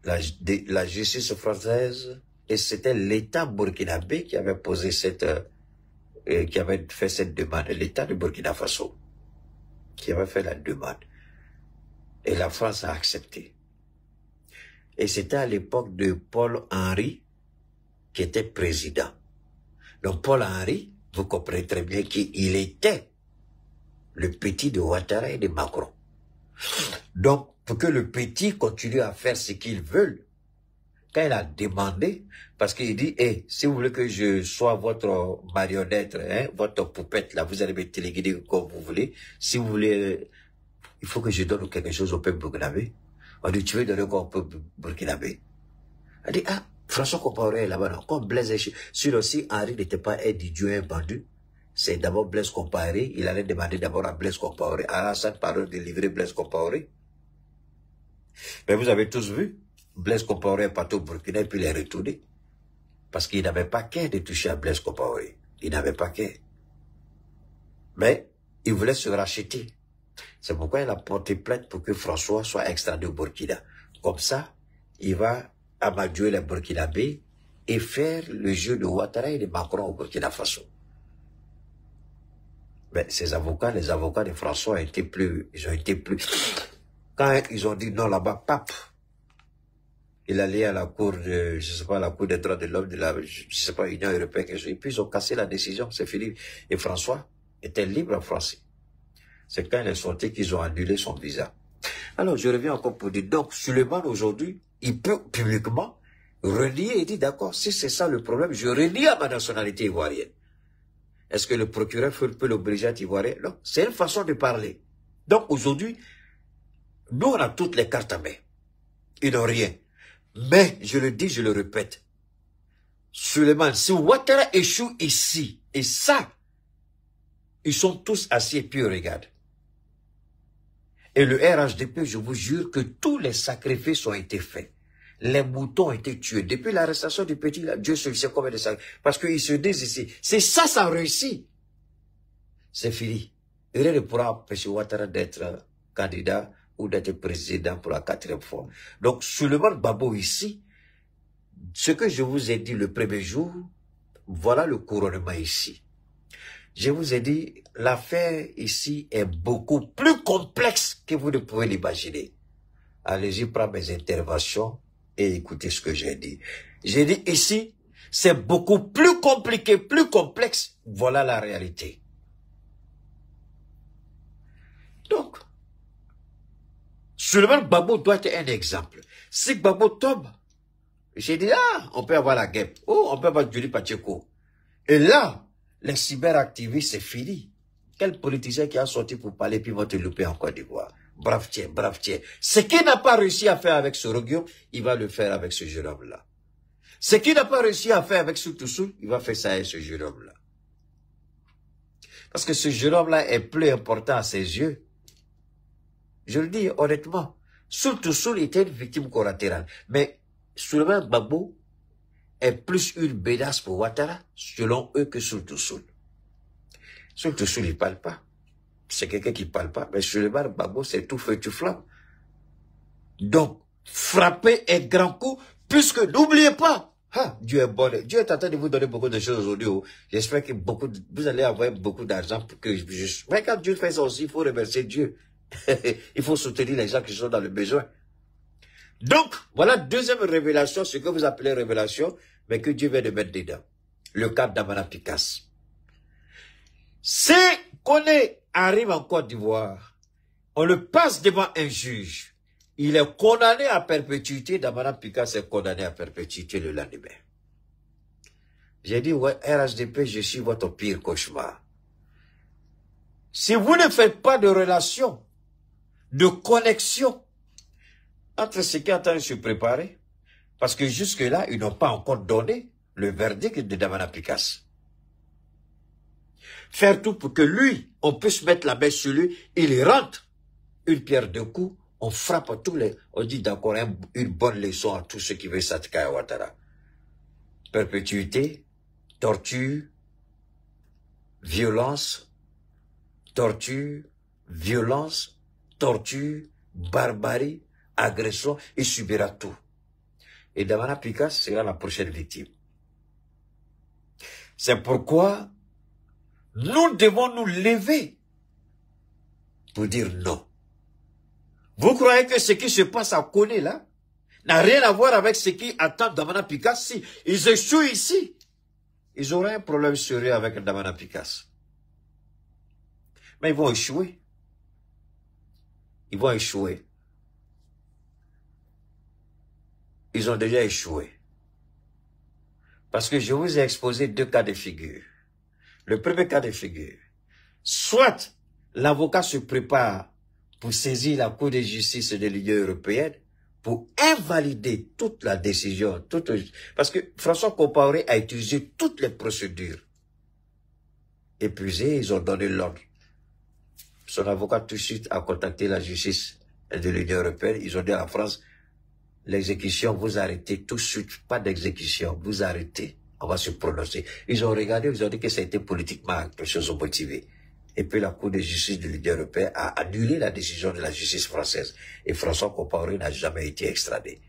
la justice française, et c'était l'État burkinabé qui avait posé qui avait fait cette demande, l'État de Burkina Faso, qui avait fait la demande. Et la France a accepté. Et c'était à l'époque de Paul Henry, qui était président. Donc Paul Henry, vous comprenez très bien qu'il était le petit de Ouattara et de Macron. Donc, pour que le petit continue à faire ce qu'il veut, quand il a demandé, parce qu'il dit, hey, si vous voulez que je sois votre marionnette, hein, votre poupette, là, vous allez me téléguider comme vous voulez. Si vous voulez, il faut que je donne quelque chose au peuple burkinabé. On dit, tu veux donner quoi au peuple burkinabé? Elle dit, ah, François Compaoré est là-bas, non, comme Blaise sur aussi, Henri n'était pas un idiot, un bandu. C'est d'abord Blaise Compaoré, il allait demander d'abord à Blaise Compaoré, à Alassane Paro de livrer Blaise Compaoré. Mais vous avez tous vu, Blaise Compaoré est parti au Burkina et puis il est retourné. Parce qu'il n'avait pas qu'à de toucher à Blaise Compaoré. Il n'avait pas qu'à. Mais il voulait se racheter. C'est pourquoi il a porté plainte pour que François soit extradé au Burkina. Comme ça, il va amadouer les Burkinabés et faire le jeu de Ouattara et de Macron au Burkina Faso. Mais ces avocats, les avocats de François ont été plus... Quand ils ont dit non là-bas, pape, il allait à la cour de, je sais pas, la cour des droits de l'homme de la, je sais pas, Union européenne, et puis ils ont cassé la décision, c'est fini. Et François était libre en français. C'est quand il est sorti qu'ils ont annulé son visa. Alors, je reviens encore pour dire, donc, Souleymane aujourd'hui, il peut publiquement renier et dire, d'accord, si c'est ça le problème, je renie à ma nationalité ivoirienne. Est-ce que le procureur peut l'obliger à être ivoirien? Non, c'est une façon de parler. Donc, aujourd'hui, nous, on a toutes les cartes à main. Ils n'ont rien. Mais, je le dis, je le répète, Souleymane, si Ouattara échoue ici, et ça, ils sont tous assis et puis ils regardent. Et le RHDP, je vous jure que tous les sacrifices ont été faits. Les moutons ont été tués. Depuis l'arrestation du petit, là, Dieu seul sait combien de sacrifices. Parce qu'ils se disent ici, c'est ça, ça réussit. C'est fini. Rien ne pourra empêcher Ouattara d'être candidat ou d'être président pour la 4e fois. Donc, Souleymane Gbagbo ici, ce que je vous ai dit le premier jour, voilà le couronnement ici. Je vous ai dit, l'affaire ici est beaucoup plus complexe que vous ne pouvez l'imaginer. Allez-y, prendre mes interventions et écoutez ce que j'ai dit. J'ai dit ici, c'est beaucoup plus compliqué, plus complexe. Voilà la réalité. Donc, Souleymane Gbagbo doit être un exemple. Si Gbagbo tombe, j'ai dit, ah, on peut avoir la guêpe. Oh, on peut avoir Julie Pacheco. Et là, les cyberactivistes, c'est fini. Quel politicien qui a sorti pour parler puis va te louper en Côte d'Ivoire? Brave tiens, brave tiens. Ce qu'il n'a pas réussi à faire avec Sorogio, il va le faire avec ce jeune homme-là. Ce qu'il n'a pas réussi à faire avec Soutoussou, il va faire ça avec ce jeune homme-là. Parce que ce jeune homme-là est plus important à ses yeux. Je le dis honnêtement. Soutoussou était une victime collatérale. Mais Souleymane Gbagbo est plus une bédasse pour Ouattara, selon eux, que Soutoussou. Soutoussou, il ne parle pas. C'est quelqu'un qui ne parle pas. Mais Souleymane Gbagbo, c'est tout feu, tout flamme. Donc, frapper un grand coup, puisque n'oubliez pas, ah, Dieu est bon. Dieu est en train de vous donner beaucoup de choses aujourd'hui. J'espère que vous allez avoir beaucoup d'argent pour que mais quand Dieu fait ça aussi, il faut remercier Dieu. Il faut soutenir les gens qui sont dans le besoin. Donc, voilà deuxième révélation, ce que vous appelez révélation, mais que Dieu vient de mettre dedans. Le cas d'Amana Picasse. C'est qu'on arrive en Côte d'Ivoire, on le passe devant un juge. Il est condamné à perpétuité. Damana Picasse est condamné à perpétuité le lendemain. J'ai dit, ouais, RHDP, je suis votre pire cauchemar. Si vous ne faites pas de relation, de connexion entre ce qui est en train de se préparer, parce que jusque-là, ils n'ont pas encore donné le verdict de Damana Picasse. Faire tout pour que lui, on puisse mettre la main sur lui, il rentre une pierre de coups, on frappe à tous les... On dit d'accord une bonne leçon à tous ceux qui veulent s'attaquer à Ouattara. Perpétuité, torture, violence, torture, violence, torture, barbarie, agression, il subira tout. Et Damana Picasse sera la prochaine victime. C'est pourquoi nous devons nous lever pour dire non. Vous croyez que ce qui se passe à Koné là n'a rien à voir avec ce qui attend Damana Picasse? Si ils échouent ici, ils auront un problème sérieux avec Damana Picasse. Mais ils vont échouer. Ils vont échouer. Ils ont déjà échoué. Parce que je vous ai exposé deux cas de figure. Le premier cas de figure, soit l'avocat se prépare pour saisir la Cour de justice de l'Union européenne pour invalider toute la décision, parce que François Compaoré a utilisé toutes les procédures. Épuisées, ils ont donné l'ordre. Son avocat tout de suite a contacté la justice de l'Union européenne. Ils ont dit à la France, l'exécution, vous arrêtez tout de suite, pas d'exécution, vous arrêtez. On va se prononcer. Ils ont regardé, ils ont dit que c'était politiquement motivé. Et puis la Cour de justice de l'Union européenne a annulé la décision de la justice française. Et François Compaoré n'a jamais été extradé.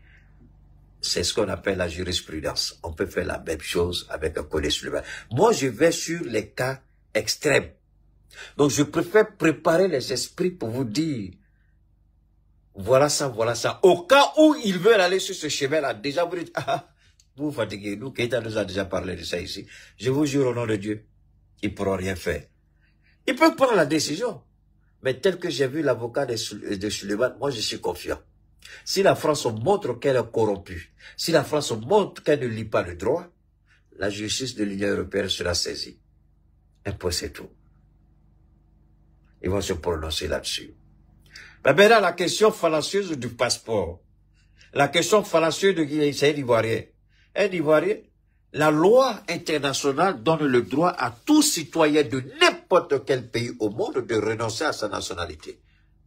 C'est ce qu'on appelle la jurisprudence. On peut faire la même chose avec un collègue Souleymane. Moi, je vais sur les cas extrêmes. Donc, je préfère préparer les esprits pour vous dire, voilà ça, voilà ça. Au cas où ils veulent aller sur ce chemin-là, déjà vous dites, ah, vous vous fatiguez, nous, Keïta nous a déjà parlé de ça ici. Je vous jure au nom de Dieu, ils ne pourront rien faire. Ils peuvent prendre la décision. Mais tel que j'ai vu l'avocat de Souleymane, moi je suis confiant. Si la France montre qu'elle est corrompue, si la France montre qu'elle ne lit pas le droit, la justice de l'Union européenne sera saisie. Un point c'est tout. Ils vont se prononcer là-dessus. Mais maintenant, la question fallacieuse du passeport. La question fallacieuse de c'est un Ivoirien. Un Ivoirien, la loi internationale donne le droit à tout citoyen de n'importe quel pays au monde de renoncer à sa nationalité.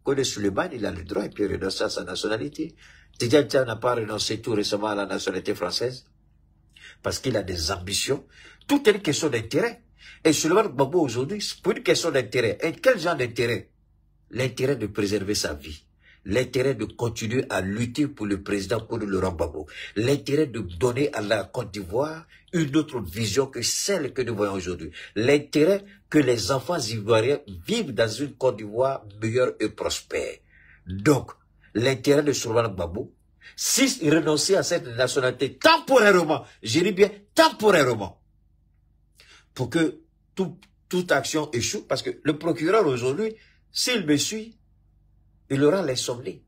Kone Souleymane, il a le droit de renoncer à sa nationalité. Tidjadja n'a pas renoncé tout récemment à la nationalité française. Parce qu'il a des ambitions. Tout est une question d'intérêt. Et Souleymane Gbagbo aujourd'hui, c'est pour une question d'intérêt. Et quel genre d'intérêt? L'intérêt de préserver sa vie. L'intérêt de continuer à lutter pour le président Kone Laurent Gbagbo. L'intérêt de donner à la Côte d'Ivoire une autre vision que celle que nous voyons aujourd'hui. L'intérêt que les enfants ivoiriens vivent dans une Côte d'Ivoire meilleure et prospère. Donc, l'intérêt de Souleymane Gbagbo, s'il renonçait à cette nationalité temporairement, je dis bien temporairement, pour que toute action échoue, parce que le procureur aujourd'hui, s'il me suit, il aura l'insomnie.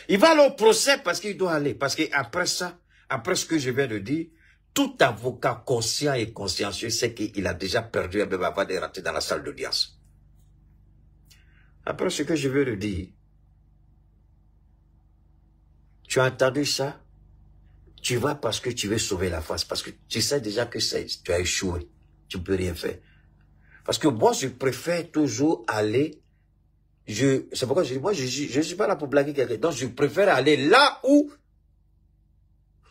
Il va aller au procès parce qu'il doit aller. Parce qu'après ça, après ce que je viens de dire, tout avocat conscient et consciencieux sait qu'il a déjà perdu même avant de rentrer dans la salle d'audience. Après ce que je viens de dire, tu as entendu ça? Tu vas parce que tu veux sauver la face, parce que tu sais déjà que tu as échoué. Tu ne peux rien faire. Parce que moi, je préfère toujours aller, c'est pourquoi je dis, moi, je suis pas là pour blaguer quelqu'un. Donc, je préfère aller là où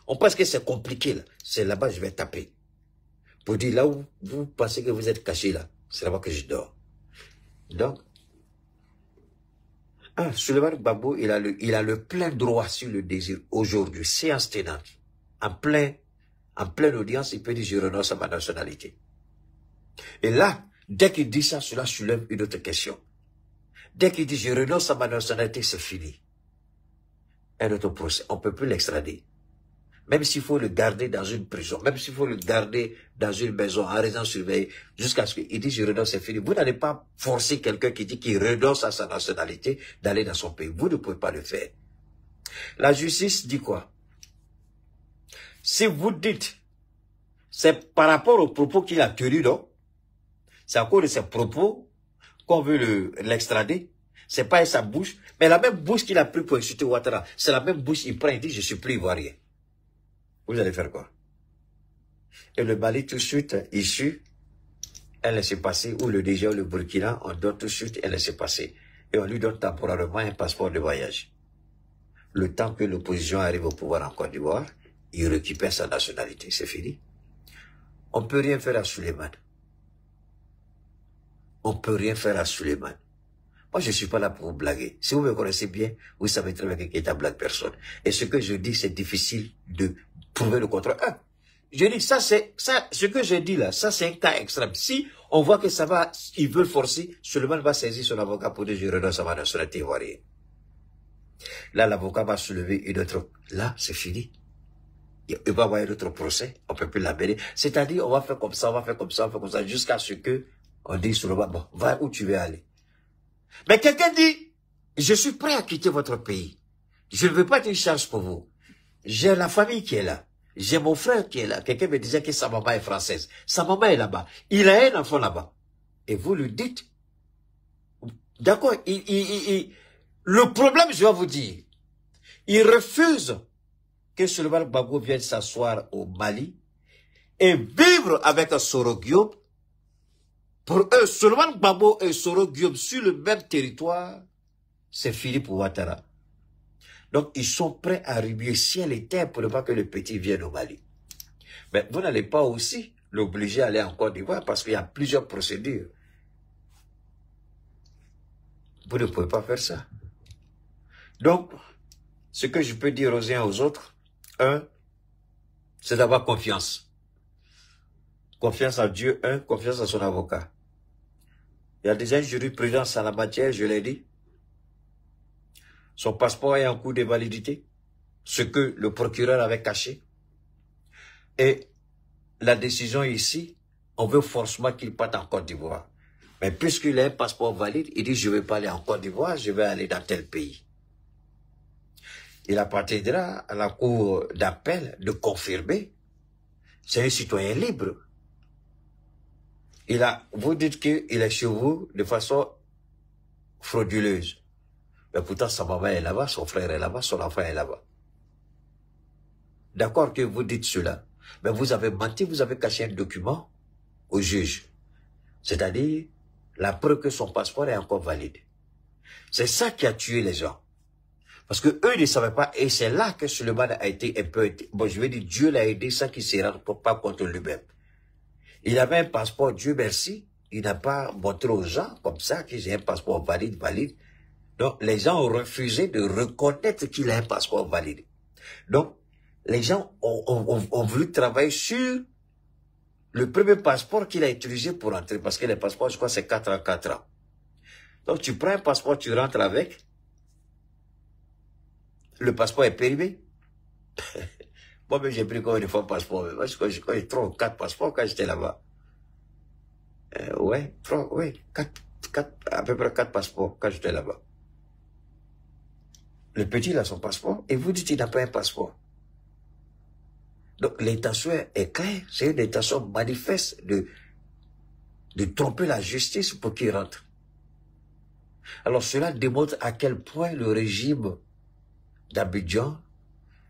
on pense que c'est compliqué, là. C'est là-bas que je vais taper. Pour dire, là où vous pensez que vous êtes caché, là, c'est là-bas que je dors. Donc, Souleymane Gbagbo, il a le plein droit sur le désir aujourd'hui, séance tenante. En pleine audience, il peut dire, je renonce à ma nationalité. Et là, dès qu'il dit ça, cela soulève une autre question. Dès qu'il dit, je renonce à ma nationalité, c'est fini. Un autre procès, on ne peut plus l'extrader. Même s'il faut le garder dans une prison, même s'il faut le garder dans une maison, en résidence surveillée, jusqu'à ce qu'il dise, je renonce, c'est fini. Vous n'allez pas forcer quelqu'un qui dit qu'il renonce à sa nationalité d'aller dans son pays. Vous ne pouvez pas le faire. La justice dit quoi? Si vous dites, c'est par rapport aux propos qu'il a tenus, non? C'est à cause de ses propos qu'on veut l'extrader. C'est pas sa bouche, mais la même bouche qu'il a pris pour insulter Ouattara, c'est la même bouche qu'il prend et dit, je suis plus ivoirien. Vous allez faire quoi? Et le Mali, tout de suite, issu, elle laisse passer, ou le Niger ou le Burkina, on donne tout de suite, elle laisse passer. Et on lui donne temporairement un passeport de voyage. Le temps que l'opposition arrive au pouvoir en Côte d'Ivoire, il récupère sa nationalité, c'est fini. On ne peut rien faire à Souleymane. On ne peut rien faire à Souleymane. Moi, je ne suis pas là pour vous blaguer. Si vous me connaissez bien, vous savez très bien que Keita blague personne. Et ce que je dis, c'est difficile de prouver le contraire. Je dis, ce que je dis là, ça c'est un cas extrême. Si on voit que ça va, ils veulent forcer, Souleymane va saisir son avocat pour dire, je renonce à ma nationalité ivoirienne. Là, l'avocat va soulever une autre, là, c'est fini. Il va avoir un autre procès, on ne peut plus l'amener. C'est-à-dire, on va faire comme ça, on va faire comme ça, on va faire comme ça, jusqu'à ce que on dise Souleymane, bon, va où tu veux aller. Mais quelqu'un dit, je suis prêt à quitter votre pays. Je ne veux pas être une charge pour vous. J'ai la famille qui est là. J'ai mon frère qui est là. Quelqu'un me disait que sa maman est française. Sa maman est là-bas. Il a un enfant là-bas. Et vous lui dites, d'accord, le problème, je vais vous dire, il refuse que Souleymane Gbagbo vienne s'asseoir au Mali et vivre avec un Soro Guillaume. Pour eux, Souleymane Gbagbo et Soro Guillaume sur le même territoire, c'est fini pour Ouattara. Donc, ils sont prêts à remuer ciel et terre pour ne pas que le petit vienne au Mali. Mais vous n'allez pas aussi l'obliger à aller en Côte d'Ivoire parce qu'il y a plusieurs procédures. Vous ne pouvez pas faire ça. Donc, ce que je peux dire aux uns et aux autres, c'est d'avoir confiance. Confiance en Dieu, confiance en son avocat. Il y a déjà une jurisprudence en la matière, je l'ai dit. Son passeport est en cours de validité, ce que le procureur avait caché. Et la décision ici, on veut forcément qu'il parte en Côte d'Ivoire. Mais puisqu'il a un passeport valide, il dit, je ne vais pas aller en Côte d'Ivoire, je vais aller dans tel pays. Il appartiendra à la cour d'appel de confirmer. C'est un citoyen libre. Vous dites qu'il est chez vous de façon frauduleuse. Mais pourtant, sa maman est là-bas, son frère est là-bas, son enfant est là-bas. D'accord que vous dites cela. Mais vous avez menti, vous avez caché un document au juge. C'est-à-dire, la preuve que son passeport est encore valide. C'est ça qui a tué les gens. Parce que eux ne savaient pas, et c'est là que Souleymane a été un peu, bon, je vais dire, Dieu l'a aidé sans qu'il ne se rende pas contre lui-même. Il avait un passeport, Dieu merci, il n'a pas montré aux gens comme ça que j'ai un passeport valide. Donc, les gens ont refusé de reconnaître qu'il a un passeport valide. Donc, les gens ont voulu travailler sur le premier passeport qu'il a utilisé pour entrer, parce que les passeports, je crois, c'est 4 ans, 4 ans. Donc, tu prends un passeport, tu rentres avec, le passeport est périmé. Moi-même, j'ai pris combien de fois passeport? Moi, j'ai 3 ou 4 passeports quand j'étais là-bas. Ouais, 3, ouais, 4, à peu près 4 passeports quand j'étais là-bas. Le petit il a son passeport et vous dites qu'il n'a pas un passeport. Donc l'intention est claire, c'est une intention manifeste de tromper la justice pour qu'il rentre. Alors cela démontre à quel point le régime d'Abidjan,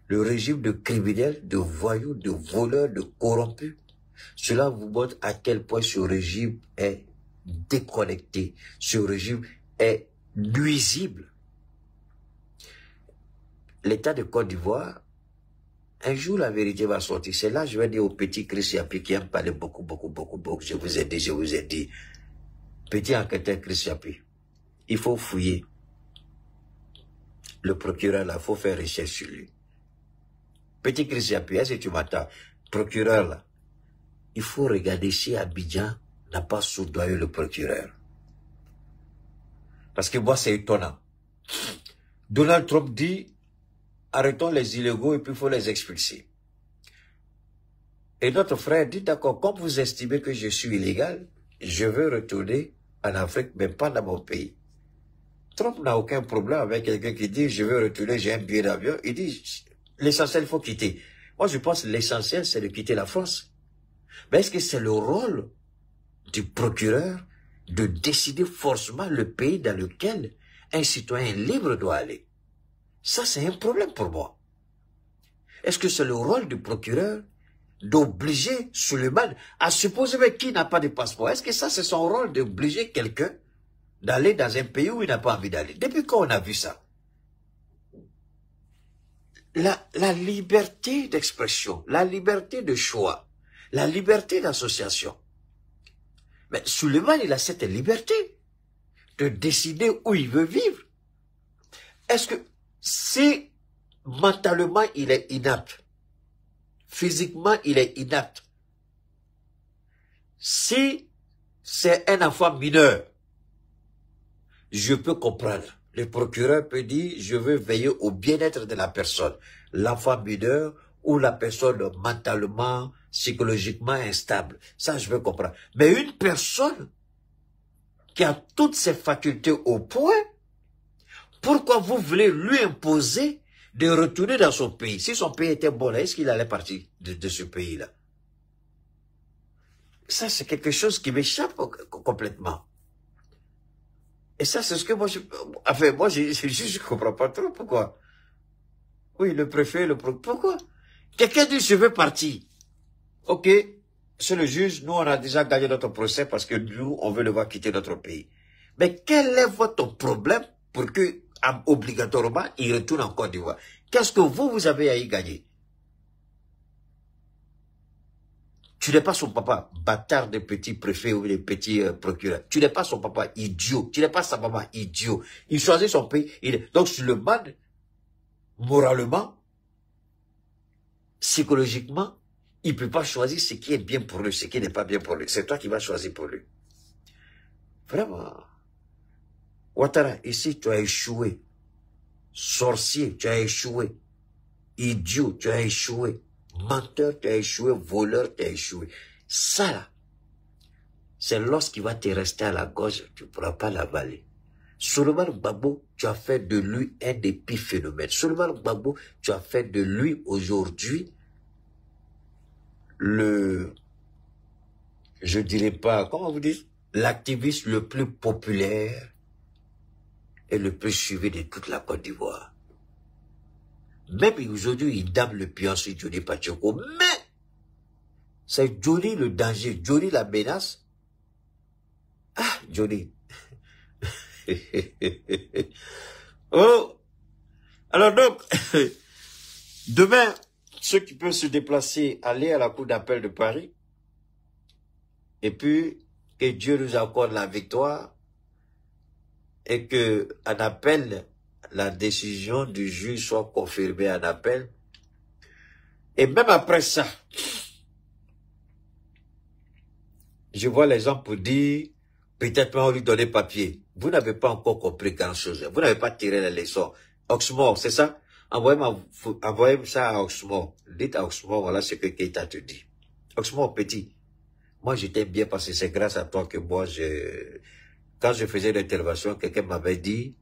le régime de criminels, de voyous, de voleurs, de corrompus, cela vous montre à quel point ce régime est déconnecté, ce régime est nuisible. L'État de Côte d'Ivoire, un jour la vérité va sortir. C'est là je vais dire au petit Chris Yapi qui aime parler beaucoup. Je vous ai dit. Petit enquêteur Chris Yapi, il faut fouiller. Le procureur là, il faut faire recherche sur lui. Petit Chris Yapi, est-ce que tu m'entends? Procureur là, il faut regarder si Abidjan n'a pas soudoyé le procureur. Parce que moi c'est étonnant. Donald Trump dit, arrêtons les illégaux et puis il faut les expulser. Et notre frère dit, d'accord, comme vous estimez que je suis illégal, je veux retourner en Afrique, mais pas dans mon pays. Trump n'a aucun problème avec quelqu'un qui dit, je veux retourner, j'ai un billet d'avion. Il dit, l'essentiel, il faut quitter. Moi, je pense que l'essentiel, c'est de quitter la France. Mais est-ce que c'est le rôle du procureur de décider forcément le pays dans lequel un citoyen libre doit aller? Ça, c'est un problème pour moi. Est-ce que c'est le rôle du procureur d'obliger Suleiman à supposer mais qui n'a pas de passeport? Est-ce que ça, c'est son rôle d'obliger quelqu'un d'aller dans un pays où il n'a pas envie d'aller? Depuis quand on a vu ça? La liberté d'expression, la liberté de choix, la liberté d'association. Mais Suleiman, il a cette liberté de décider où il veut vivre. Est-ce que si mentalement il est inapte, physiquement il est inapte, si c'est un enfant mineur, je peux comprendre. Le procureur peut dire, je veux veiller au bien-être de la personne, l'enfant mineur ou la personne mentalement, psychologiquement instable. Ça, je veux comprendre. Mais une personne qui a toutes ses facultés au point, pourquoi vous voulez lui imposer de retourner dans son pays? Si son pays était bon, est-ce qu'il allait partir de ce pays-là? Ça, c'est quelque chose qui m'échappe complètement. Et ça, c'est ce que moi, je comprends pas trop pourquoi. Oui, le préfet, pourquoi? Quelqu'un dit, je veux partir. Ok, c'est le juge, nous, on a déjà gagné notre procès parce que nous, on veut le voir quitter notre pays. Mais quel est votre problème pour que, obligatoirement, il retourne en Côte d'Ivoire? Qu'est-ce que vous avez à y gagner? Tu n'es pas son papa, bâtard de petit préfet ou de petit procureur. Tu n'es pas son papa, idiot. Tu n'es pas sa maman, idiot. Il choisit son pays. Donc, sur le man, moralement, psychologiquement, il ne peut pas choisir ce qui est bien pour lui, ce qui n'est pas bien pour lui. C'est toi qui vas choisir pour lui. Vraiment. Ouattara, ici, tu as échoué. Sorcier, tu as échoué. Idiot, tu as échoué. Menteur, tu as échoué. Voleur, tu as échoué. Ça, là, c'est l'os qui va te rester à la gorge. Tu ne pourras pas l'avaler. Souleymane Gbagbo, tu as fait de lui un des pires phénomènes. Souleymane Gbagbo, tu as fait de lui aujourd'hui je dirais pas, comment vous dites, l'activiste le plus populaire et le plus suivi de toute la Côte d'Ivoire. Même aujourd'hui, il dame le pion sur Johnny Pachoko, mais c'est Johnny le danger, Johnny la menace. Ah, Johnny. Oh, alors donc, demain, ceux qui peuvent se déplacer, aller à la Cour d'appel de Paris, et puis que Dieu nous accorde la victoire, et que en appel, la décision du juge soit confirmée en appel. Et même après ça, je vois les gens pour dire, peut-être on lui donner papier. Vous n'avez pas encore compris grand-chose. Vous n'avez pas tiré les leçons. Oxmore, c'est ça? Envoyez ça à Oxmore. Dites à Oxmore, voilà ce que Keita te dit. Oxmore, petit, moi je t'aime bien parce que c'est grâce à toi que moi, quand je faisais l'intervention, quelqu'un m'avait dit,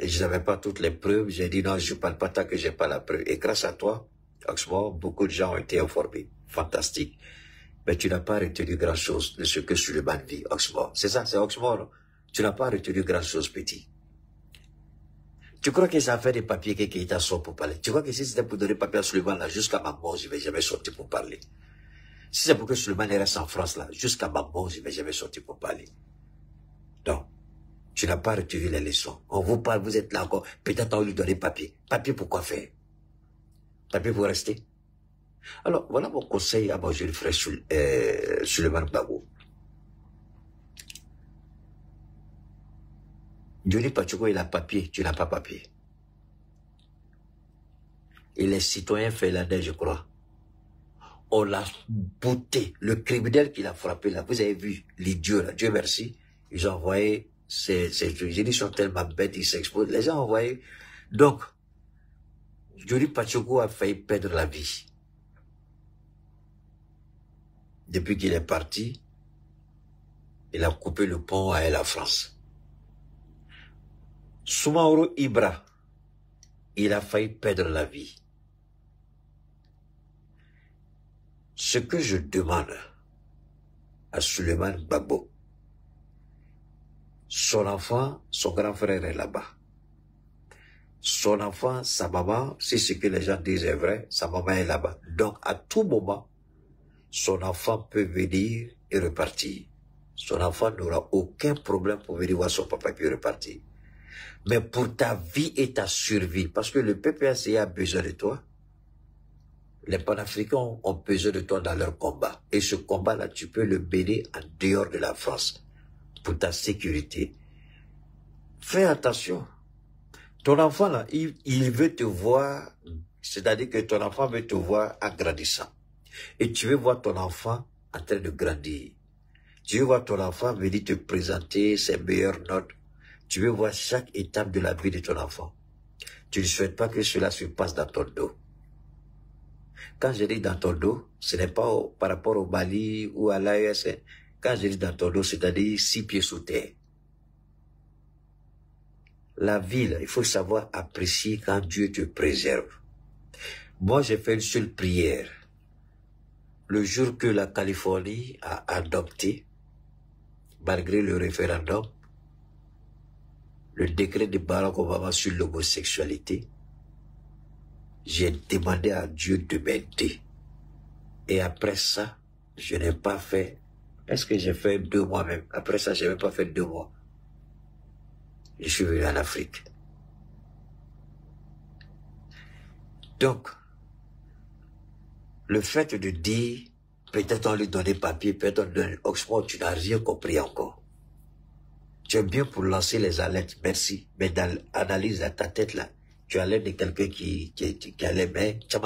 je n'avais pas toutes les preuves. J'ai dit non, je ne parle pas tant que j'ai pas la preuve. Et grâce à toi, Oxmo, beaucoup de gens ont été informés. Fantastique. Mais tu n'as pas retenu grand-chose de ce que Suleiman vit, Oxmo. C'est ça, c'est Oxmo, non? Tu n'as pas retenu grand-chose, petit. Tu crois que ça a fait des papiers que Keïta sort pour parler? Tu crois que si c'était pour donner papier à Suleiman, là, jusqu'à ma mort, je ne vais jamais sortir pour parler? Si c'est pour que Suleiman reste en France, là, jusqu'à ma mort, je ne vais jamais sortir pour parler. Non. Tu n'as pas retenu les leçons. On vous parle, vous êtes là encore. Peut-être on lui donner papier. Papier pour quoi faire? Papier pour rester? Alors, voilà mon conseil à mon jeune frère Suleiman Gbagbo. Johnny Pacheco, il a papier, tu n'as pas papier. Il est citoyen finlandais, je crois. On l'a bouté. Le criminel qui l'a frappé, là, vous avez vu, l'idiot, là, Dieu merci, ils ont envoyé, ils sont tellement bêtes, ils s'exposent, les gens ont envoyé. Donc, Johnny Pacheco a failli perdre la vie. Depuis qu'il est parti, il a coupé le pont à la France. Soumaoro Ibra, il a failli perdre la vie. Ce que je demande à Suleiman Gbagbo, son enfant, son grand frère est là-bas. Son enfant, sa maman, si ce que les gens disent est vrai, sa maman est là-bas. Donc, à tout moment, son enfant peut venir et repartir. Son enfant n'aura aucun problème pour venir voir son papa et puis repartir. Mais pour ta vie et ta survie, parce que le PPAC a besoin de toi, les panafricains ont besoin de toi dans leur combat. Et ce combat-là, tu peux le mener en dehors de la France pour ta sécurité. Fais attention. Ton enfant, là, il veut te voir, c'est-à-dire que ton enfant veut te voir en grandissant. Et tu veux voir ton enfant en train de grandir. Tu veux voir ton enfant venir te présenter ses meilleures notes. Tu veux voir chaque étape de la vie de ton enfant. Tu ne souhaites pas que cela se passe dans ton dos. Quand je dis dans ton dos, ce n'est pas par rapport au Mali ou à l'AESN. Quand je dis dans ton dos, c'est-à-dire 6 pieds sous terre. La vie, là, il faut savoir apprécier quand Dieu te préserve. Moi, j'ai fait une seule prière. Le jour que la Californie a adopté, malgré le référendum, le décret de Barack Obama sur l'homosexualité, j'ai demandé à Dieu de m'aider. Et après ça, je n'ai pas fait... Est-ce que j'ai fait 2 mois même? Après ça, je n'ai pas fait 2 mois. Je suis venu en Afrique. Donc, le fait de dire, peut-être on lui donne papier, peut-être on donne Oxford, tu n'as rien compris encore. Tu es bien pour lancer les alertes, merci. Mais dans l'analyse à ta tête là, tu as l'air de quelqu'un qui a les mains, je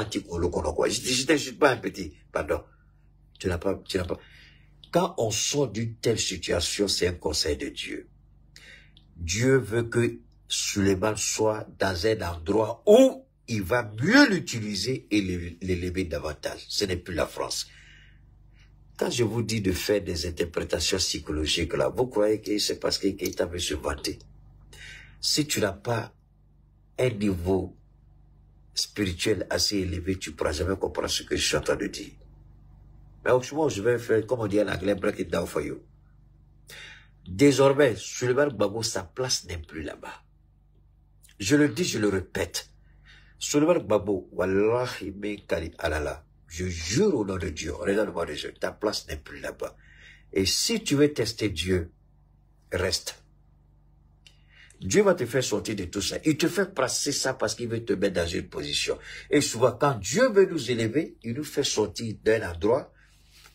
ne suis pas un petit, pardon. Tu n'as pas. Quand on sort d'une telle situation, c'est un conseil de Dieu. Dieu veut que Suleiman soit dans un endroit où il va mieux l'utiliser et l'élever davantage. Ce n'est plus la France. Quand je vous dis de faire des interprétations psychologiques, là, vous croyez que c'est parce que Keïta veut se vanter. Si tu n'as pas un niveau spirituel assez élevé, tu ne pourras jamais comprendre ce que je suis en train de dire. Mais autrement, je vais faire, comme on dit en anglais, break it down for you. Désormais, Suleiman Gbagbo, sa place n'est plus là-bas. Je le dis, je le répète. Suleiman Gbagbo, wallahi min kali alala. Je jure au nom de Dieu, on est dans le monde de Dieu, ta place n'est plus là-bas. Et si tu veux tester Dieu, reste. Dieu va te faire sortir de tout ça. Il te fait passer ça parce qu'il veut te mettre dans une position. Et souvent, quand Dieu veut nous élever, il nous fait sortir d'un endroit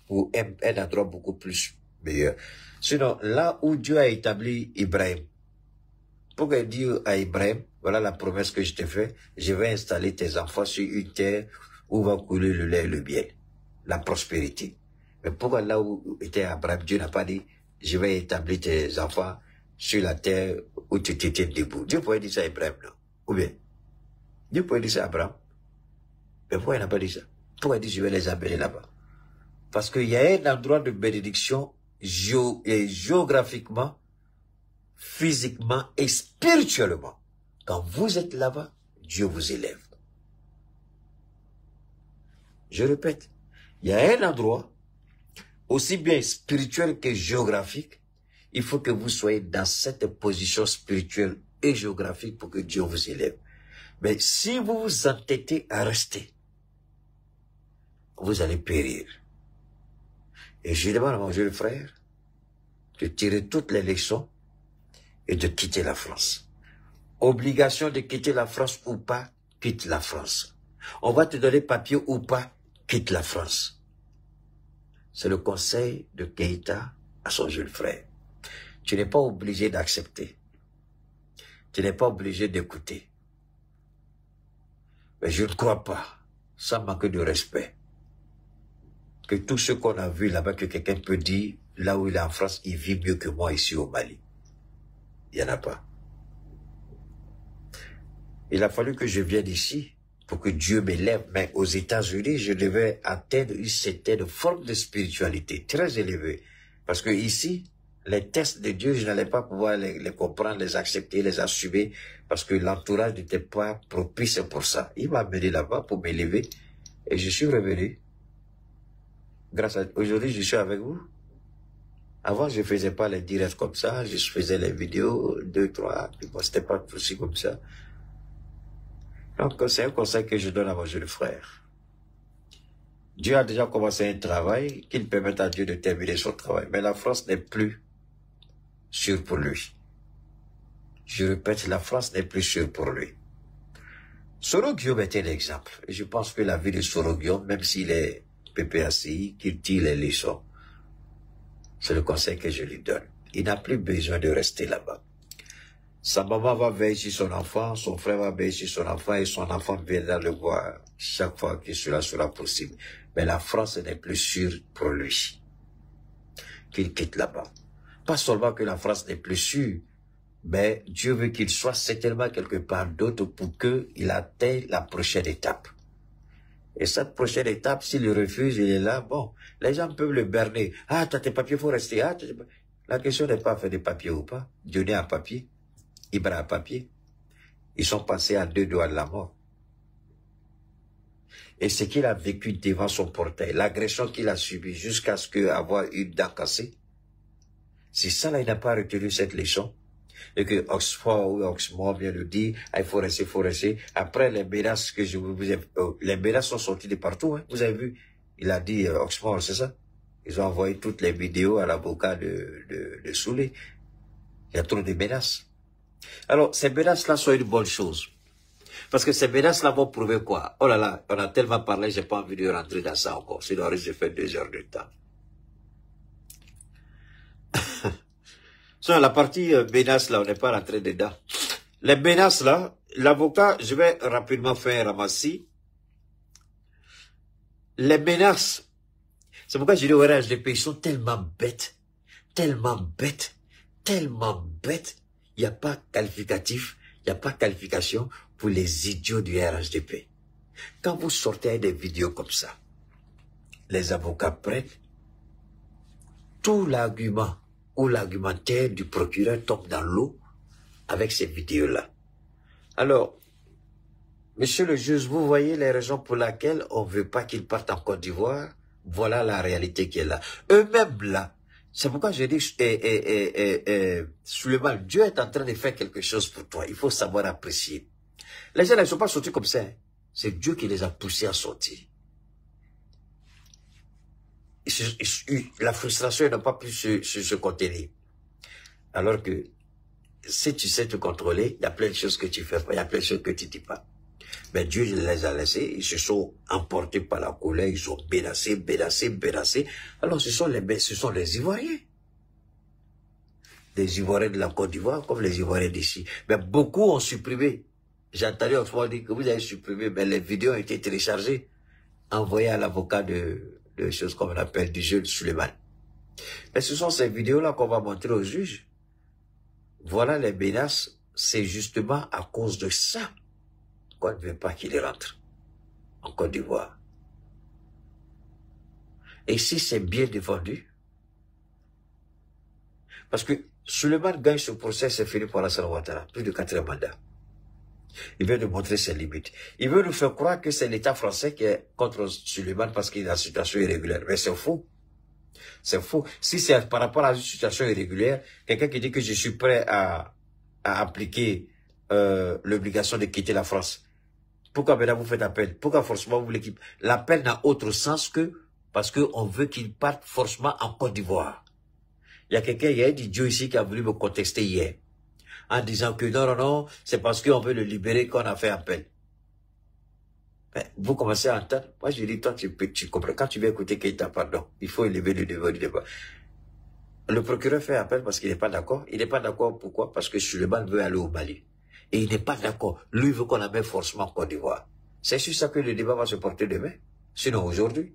ou un endroit beaucoup plus meilleur. Sinon, là où Dieu a établi Ibrahim, pourquoi dire à Ibrahim, voilà la promesse que je te fais, je vais installer tes enfants sur une terre où va couler le lait et le miel, la prospérité. Mais pourquoi là où était Abraham, Dieu n'a pas dit, je vais établir tes enfants sur la terre où tu t'étais debout. Dieu pourrait dire ça à Ibrahim, non? Ou bien, Dieu pourrait dire ça à Abraham. Mais pourquoi il n'a pas dit ça? Pourquoi il dit, je vais les amener là-bas? Parce qu'il y a un endroit de bénédiction géographiquement, physiquement et spirituellement. Quand vous êtes là-bas, Dieu vous élève. Je répète, il y a un endroit, aussi bien spirituel que géographique, il faut que vous soyez dans cette position spirituelle et géographique pour que Dieu vous élève. Mais si vous vous entêtez à rester, vous allez périr. Et je demande à mon jeune frère de tirer toutes les leçons et de quitter la France. Obligation de quitter la France ou pas, quitte la France. On va te donner papier ou pas, quitte la France. C'est le conseil de Keïta à son jeune frère. Tu n'es pas obligé d'accepter. Tu n'es pas obligé d'écouter. Mais je ne crois pas, sans manquer de respect, que tout ce qu'on a vu là-bas, que quelqu'un peut dire, là où il est en France, il vit mieux que moi ici au Mali. Il n'y en a pas. Il a fallu que je vienne ici pour que Dieu m'élève. Mais aux États-Unis, je devais atteindre une certaine forme de spiritualité très élevée. Parce que ici, les tests de Dieu, je n'allais pas pouvoir les comprendre, les accepter, les assumer, parce que l'entourage n'était pas propice pour ça. Il m'a amené là-bas pour m'élever, et je suis revenu. Grâce à aujourd'hui, je suis avec vous. Avant, je faisais pas les directs comme ça, je faisais les vidéos, 2, 3, puis bon, c'était pas aussi comme ça. Donc, c'est un conseil que je donne à mon jeune frère. Dieu a déjà commencé un travail, qu'il permette à Dieu de terminer son travail. Mais la France n'est plus sûre pour lui. Je répète, la France n'est plus sûre pour lui. Soro Guillaume était l'exemple. Et je pense que la vie de Soro Guillaume, même s'il est PPACI, qu'il tire les leçons, c'est le conseil que je lui donne. Il n'a plus besoin de rester là-bas. Sa maman va veiller sur son enfant, son frère va veiller sur son enfant et son enfant viendra le voir chaque fois que cela sera possible. Mais la France n'est plus sûre pour lui. Qu'il quitte là-bas. Pas seulement que la France n'est plus sûre, mais Dieu veut qu'il soit certainement quelque part d'autre pour qu'il atteigne la prochaine étape. Et cette prochaine étape, s'il refuse, il est là, bon, les gens peuvent le berner. Ah, t'as tes papiers, faut rester. Ah, la question n'est pas faire des papiers ou pas. Dieu n'est un papier. Ibra a papier. Ils sont passés à 2 doigts de la mort. Et ce qu'il a vécu devant son portail, l'agression qu'il a subie jusqu'à ce qu'avoir une dent cassée, c'est ça là, il n'a pas retenu cette leçon. Et que Oxford ou Oxmore vient de dire, ah, il faut rester, il faut rester. Après, les menaces que je vous ai, les menaces sont sorties de partout, hein. Vous avez vu, il a dit Oxmore, c'est ça? Ils ont envoyé toutes les vidéos à l'avocat de Soulé. Il y a trop de menaces. Alors, ces menaces-là sont une bonne chose. Parce que ces menaces-là vont prouver quoi? Oh là là, on a tellement parlé, j'ai pas envie de rentrer dans ça encore. Sinon, j'ai fait 2 heures de temps. Sur la partie menace, là, on n'est pas rentré dedans. Les menaces, là, l'avocat, je vais rapidement faire un ramassis. Les menaces, c'est pourquoi je dis au RHDP, ils sont tellement bêtes, tellement bêtes, tellement bêtes. Il n'y a pas qualificatif, il n'y a pas qualification pour les idiots du RHDP. Quand vous sortez des vidéos comme ça, les avocats prennent tout l'argument ou l'argumentaire du procureur tombe dans l'eau avec ces vidéos-là. Alors, monsieur le juge, vous voyez les raisons pour lesquelles on ne veut pas qu'ils partent en Côte d'Ivoire. Voilà la réalité qui est là. Eux-mêmes là, c'est pourquoi je dis, Suleiman, Dieu est en train de faire quelque chose pour toi. Il faut savoir apprécier. Les gens ne sont pas sortis comme ça. Hein. C'est Dieu qui les a poussés à sortir. La frustration n'a pas pu se contenir. Alors que, si tu sais te contrôler, il y a plein de choses que tu fais pas, il y a plein de choses que tu dis pas. Mais Dieu les a laissés, ils se sont emportés par la colère, ils ont menacé. Alors ce sont les Ivoiriens. Les Ivoiriens de la Côte d'Ivoire comme les Ivoiriens d'ici. Mais beaucoup ont supprimé. J'ai entendu Oxford dire que vous avez supprimé, mais les vidéos ont été téléchargées, envoyées à l'avocat de choses qu'on appelle du jeune Suleiman. Mais ce sont ces vidéos-là qu'on va montrer aux juges. Voilà les menaces, c'est justement à cause de ça qu'on ne veut pas qu'il rentre en Côte d'Ivoire. Et si c'est bien défendu, parce que Suleiman gagne ce procès, c'est fini pour Alassane Ouattara, plus de 4 mandats. Il veut nous montrer ses limites. Il veut nous faire croire que c'est l'État français qui est contre Suleiman parce qu'il est en situation irrégulière. Mais c'est faux. C'est faux. Si c'est par rapport à une situation irrégulière, quelqu'un qui dit que je suis prêt à appliquer l'obligation de quitter la France, pourquoi maintenant vous faites appel? Pourquoi forcément vous voulez qu'il... L'appel n'a autre sens que parce qu'on veut qu'il parte forcément en Côte d'Ivoire. Il y a quelqu'un, il y a un idiot ici qui a voulu me contester hier, en disant que non, c'est parce qu'on veut le libérer qu'on a fait appel. Mais vous commencez à entendre. Moi, je dis, toi, tu comprends. Quand tu viens écouter Keïta, pardon, il faut élever le niveau du débat. Le procureur fait appel parce qu'il n'est pas d'accord. Il n'est pas d'accord pourquoi? Parce que Suleiman veut aller au Mali. Et il n'est pas d'accord. Lui veut qu'on amène forcément en Côte d'Ivoire. C'est sur ça que le débat va se porter demain. Sinon aujourd'hui.